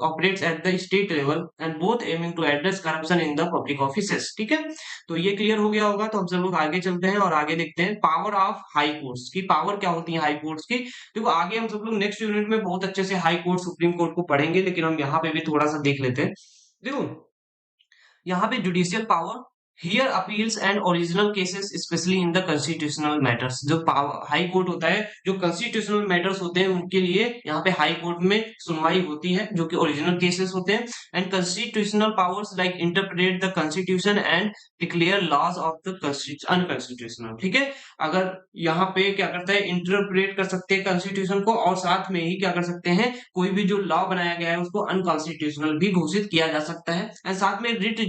operates at the state level, and both aiming to address corruption in the public offices, ठीक है। तो ये क्लियर हो गया होगा। तो हम सब लोग आगे चलते हैं और आगे देखते हैं पावर ऑफ हाई कोर्ट्स की। पावर क्या होती है हाई कोर्ट्स की, देखो आगे हम सब लोग नेक्स्ट यूनिट में बहुत अच्छे से हाई कोर्ट, सुप्रीम कोर्ट को पढ़ेंगे, लेकिन हम यहाँ पे भी थोड़ा सा देख लेते हैं। देखो यहाँ पे judicial power, here appeals and original cases specially in the constitutional matters. जो हाई कोर्ट होता है, जो कॉन्स्टिट्यूशनल मैटर्स होते हैं उनके लिए यहाँ पे हाई कोर्ट में सुनवाई होती है, जो कि ओरिजिनल केसेस होते हैं। And constitutional powers like interpret the constitution and declare laws of the unconstitutional, ठीक है। अगर यहाँ पे क्या करता है, इंटरप्रेट कर सकते हैं कॉन्स्टिट्यूशन को, और साथ में ही क्या कर सकते हैं, कोई भी जो लॉ बनाया गया है उसको अनकॉन्स्टिट्यूशनल भी घोषित किया जा सकता है। एंड साथ में रिट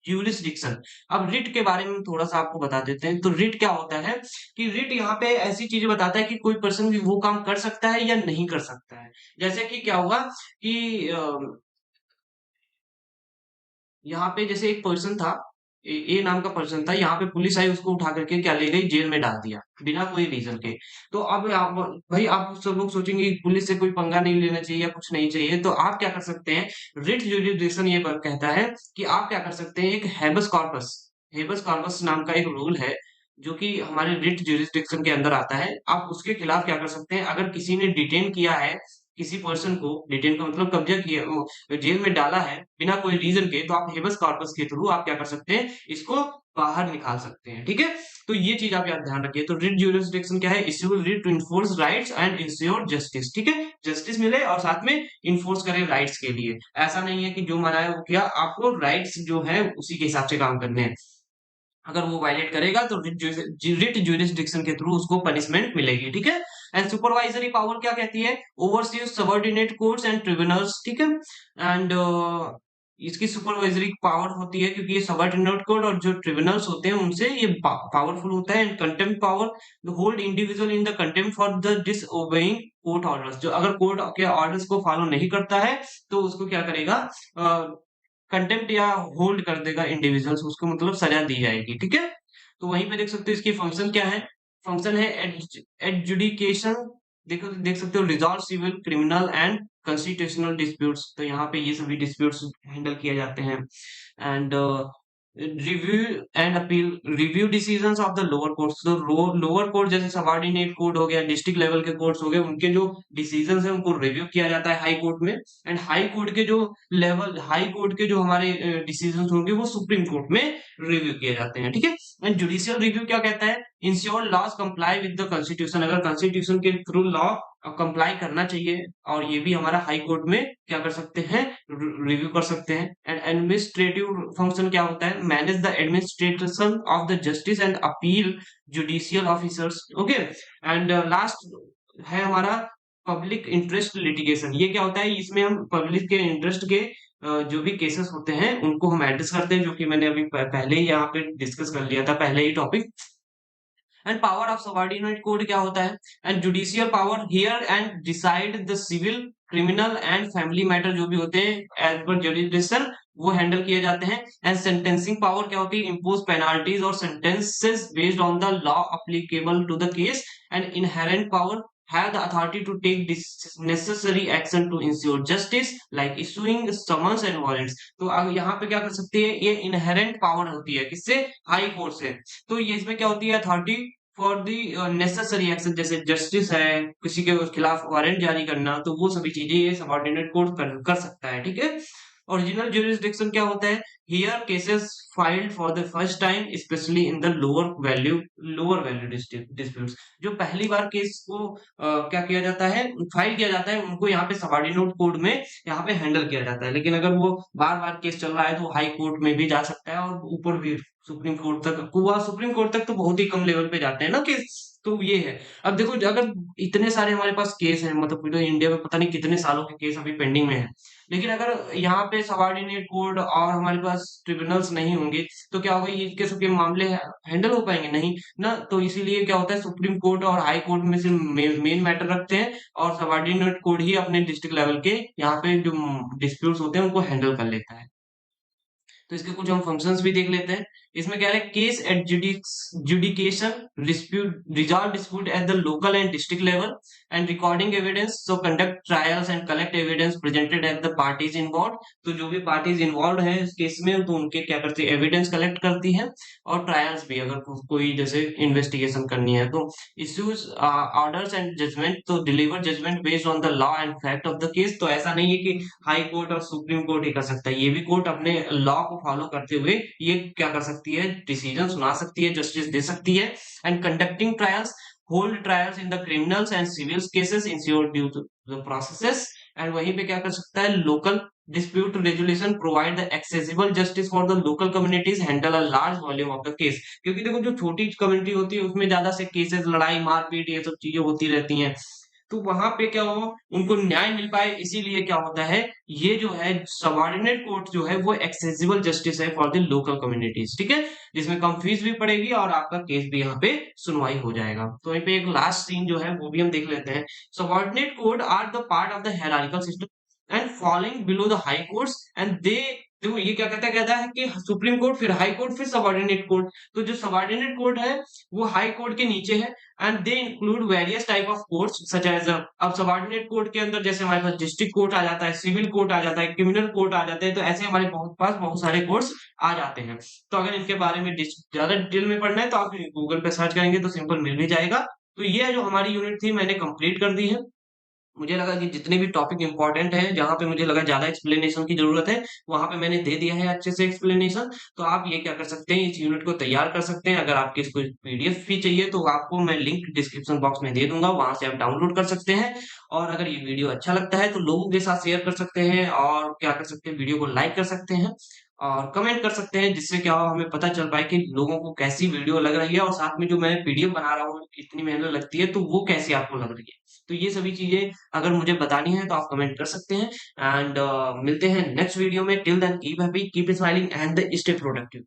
ज्यूरिसडिक्शन। अब रिट के बारे में थोड़ा सा आपको बता देते हैं। तो रिट क्या होता है, कि रिट यहाँ पे ऐसी चीजें बताता है कि कोई पर्सन भी वो काम कर सकता है या नहीं कर सकता है। जैसे कि क्या हुआ कि यहाँ पे जैसे एक पर्सन था, ए नाम का पर्सन था, यहाँ पे पुलिस आई, उसको उठा करके क्या ले गई, जेल में डाल दिया बिना कोई रीजन के। तो अब आप, भाई आप सब लोग सोचेंगे कि पुलिस से कोई पंगा नहीं लेना चाहिए या कुछ नहीं चाहिए, तो आप क्या कर सकते हैं, रिट ज्यूरिसडिक्शन ये कहता है कि आप क्या कर सकते हैं, एक हेबस कॉर्पस नाम का एक रूल है, जो कि हमारे रिट ज्यूरिसडिक्शन के अंदर आता है। आप उसके खिलाफ क्या कर सकते हैं, अगर किसी ने डिटेन किया है किसी पर्सन को डिटेन का मतलब कब्जा किया, वो जेल में डाला है बिना कोई रीजन के, तो आप हेबस कॉर्पस के थ्रू आप क्या कर सकते हैं, इसको बाहर निकाल सकते हैं। ठीक है, तो ये चीज आप याद ध्यान रखिए। तो रिट ज्यूरिसडिक्शन क्या है, issue writ to enforce rights and ensure justice. ठीक है, जस्टिस मिले और साथ में इन्फोर्स करे राइट्स के लिए। ऐसा नहीं है कि जो मना है वो किया, आपको राइट्स जो है उसी के हिसाब से काम करने हैं। अगर वो वायलेट करेगा तो रिट ज्यूरिसडिक्शन के थ्रू उसको पनिशमेंट मिलेगी। ठीक है, एंड सुपरवाइजरी पावर क्या कहती है, overseas subordinate courts and tribunals. ठीक है, एंड इसकी सुपरवाइजरी पावर होती है क्योंकि ये सबऑर्डिनेट कोर्ट और जो ट्रिब्यूनल्स होते हैं उनसे ये पावरफुल होता है। And contempt power, the hold individual in the contempt for the disobeying court orders. जो अगर कोर्ट के ऑर्डर्स को फॉलो नहीं करता है तो उसको क्या करेगा, कंटेम्प्ट या होल्ड कर देगा इंडिविजुअल्स, उसको मतलब सजा दी जाएगी। ठीक है, तो वहीं पे देख सकते हो इसकी फंक्शन क्या है, फंक्शन है एडजुडिकेशन। देखो देख सकते हो, resolve civil, criminal and constitutional disputes. तो यहाँ पे ये सभी डिस्प्यूट्स हैंडल किए जाते हैं। And review and appeal, review decisions of the lower courts. तो लोअर कोर्ट जैसे सबऑर्डिनेट कोर्ट हो गया, डिस्ट्रिक्ट लेवल के कोर्ट्स हो गए, उनके जो डिसीजंस है उनको रिव्यू किया जाता है हाई कोर्ट में। एंड हाई कोर्ट के जो लेवल, हाई कोर्ट के जो हमारे डिसीजंस होंगे वो सुप्रीम कोर्ट में रिव्यू किए जाते हैं। ठीक है, एंड जुडिशियल रिव्यू क्या कहता है, ensure laws comply with the constitution. अगर कॉन्स्टिट्यूशन के थ्रू लॉ कंप्लाई करना चाहिए, और ये भी हमारा हाई कोर्ट में क्या कर सकते हैं, रिव्यू कर सकते हैं। एंड एडमिनिस्ट्रेटिव फंक्शन क्या होता है, manage the administration of the justice and appeal judicial officers. Okay, and last है हमारा पब्लिक इंटरेस्ट लिटिगेशन। ये क्या होता है, इसमें हम पब्लिक के इंटरेस्ट के जो भी केसेस होते हैं उनको हम एड्रेस करते हैं, जो कि मैंने अभी पहले ही यहाँ पे डिस्कस कर लिया था, पहले ही topic. And power of subordinate code क्या होता है, and judicial power here and decide the civil, criminal and family matter जो भी होते हैं एज पर जुडिशन वो हैंडल किए जाते हैं। एंड सेंटेंसिंग पावर क्या होती है, इम्पोज पेनाल्टीज और sentences based on the law applicable to the case. And inherent power have the authority to take necessary action to ensure justice like issuing summons and warrants। तो अब यहाँ पे क्या कर सकते हैं, ये इनहेरेंट पावर होती है किससे, हाई कोर्ट से। तो ये इसमें क्या होती है, authority for the necessary action, जैसे जस्टिस है, किसी के खिलाफ वारंट जारी करना, तो वो सभी चीजें ये सबऑर्डिनेट कोर्ट कर सकता है। ठीक है, ओरिजिनल ज्यूरिसडिक्शन क्या होता है, here cases filed for the first time specially in the lower value disputes. जो पहली बार केस को क्या किया जाता है, फाइल किया जाता है, उनको यहाँ पे सबऑर्डिनेट कोर्ट में यहाँ पे हैंडल किया जाता है। लेकिन अगर वो बार बार केस चल रहा है तो हाई कोर्ट में भी जा सकता है, और ऊपर भी सुप्रीम कोर्ट तक, हुआ सुप्रीम कोर्ट तक तो बहुत ही कम लेवल पे जाते हैं ना केस। तो ये है, अब देखो अगर इतने सारे हमारे पास केस हैं, मतलब पूरे इंडिया में पता नहीं कितने सालों के केस अभी पेंडिंग में है, लेकिन अगर यहाँ पे सबऑर्डिनेट कोर्ट और हमारे पास ट्रिब्यूनल्स नहीं होंगे तो क्या होगा, ये केसों के मामले हैंडल हो पाएंगे नहीं ना। तो इसीलिए क्या होता है, सुप्रीम कोर्ट और हाई कोर्ट में सिर्फ मेन मैटर रखते हैं, और सबऑर्डिनेट कोर्ट ही अपने डिस्ट्रिक्ट लेवल के यहाँ पे जो डिस्प्यूट्स होते हैं उनको हैंडल कर लेता है। तो इसके कुछ हम फंक्शंस भी देख लेते हैं। इसमें क्या है, case adjudication, dispute resolve dispute at the local and district level, and recording evidence, so conduct trials and collect evidence presented at the parties involve. तो जो भी पार्टीज इन्वॉल्व है इस केस में, तो उनके क्या करती है, एविडेंस कलेक्ट करती है, और ट्रायल्स भी, अगर कोई जैसे इन्वेस्टिगेशन करनी है तो इश्यूज ऑर्डर्स एंड जजमेंट, तो deliver judgment based on the law and fact of the case. तो ऐसा नहीं है कि हाई कोर्ट और सुप्रीम कोर्ट ही कर सकता है, ये भी कोर्ट अपने लॉ को फॉलो करते हुए ये क्या कर सकती है, डिसीजन सुना सकती है, जस्टिस दे सकती है। And conducting trials, hold trials in the criminals and civil cases ensure due to the processes. And वहीं पे क्या कर सकता है, local dispute resolution provide the accessible justice for the local communities, handle a large volume of the case। क्योंकि देखो जो छोटी कम्युनिटी होती है उसमें ज्यादा से केसेस, लड़ाई मारपीट ये सब चीजें होती रहती हैं, तो वहां पे क्या हो, उनको न्याय मिल पाए, इसीलिए क्या होता है, ये जो है सबऑर्डिनेट कोर्ट जो है वो एक्सेसिबल जस्टिस है फॉर द लोकल कम्युनिटीज। ठीक है, जिसमें कम फीस भी पड़ेगी और आपका केस भी यहाँ पे सुनवाई हो जाएगा। तो वहीं पे एक लास्ट सीन जो है वो भी हम देख लेते हैं। Subordinate court are the part of the hierarchical system and following below the high courts, and they, देखो ये क्या कहता है कि सुप्रीम कोर्ट, फिर हाई कोर्ट, फिर सबऑर्डिनेट कोर्ट। तो जो सबऑर्डिनेट कोर्ट है वो हाई कोर्ट के नीचे है, and they include various type of courts such as, अब सबऑर्डिनेट कोर्ट के अंदर जैसे हमारे पास डिस्ट्रिक्ट कोर्ट आ जाता है, सिविल कोर्ट आ जाता है, क्रिमिनल कोर्ट आ जाते हैं, तो ऐसे हमारे पास बहुत सारे कोर्ट्स आ जाते हैं। तो अगर इनके बारे में ज्यादा डिटेल में पढ़ना है तो आप गूगल पे सर्च करेंगे तो सिंपल मिल भी जाएगा। तो ये जो हमारी यूनिट थी मैंने कंप्लीट कर दी है। मुझे लगा कि जितने भी टॉपिक इम्पोर्टेंट हैं, जहाँ पे मुझे लगा ज़्यादा एक्सप्लेनेशन की ज़रूरत है, वहाँ पे मैंने दे दिया है अच्छे से एक्सप्लेनेशन। तो आप ये क्या कर सकते हैं, इस यूनिट को तैयार कर सकते हैं। अगर आपको इसको पीडीएफ भी चाहिए, तो आपको मैं लिंक डिस्क्रिप्शन बॉक्स में दे दूँगा, वहाँ से आप डाउनलोड कर सकते हैं। और अगर ये वीडियो अच्छा लगता है, तो लोगों के साथ शेयर कर सकते हैं और क्या कर सकते हैं, वीडियो को लाइक कर सकते हैं और कमेंट कर सकते हैं, जिससे क्या हो हमें पता चल पाए कि लोगों को कैसी वीडियो लग रही है और साथ में जो मैं पीडीएफ बना रहा हूँ, इतनी मेहनत लगती है, तो वो कैसी आपको लग रही है। तो ये सभी चीज़ें अगर मुझे बतानी है तो आप कमेंट कर सकते हैं एंड मिलते हैं नेक्स्ट वीडियो में। Till then keep happy, keep smiling and stay productive.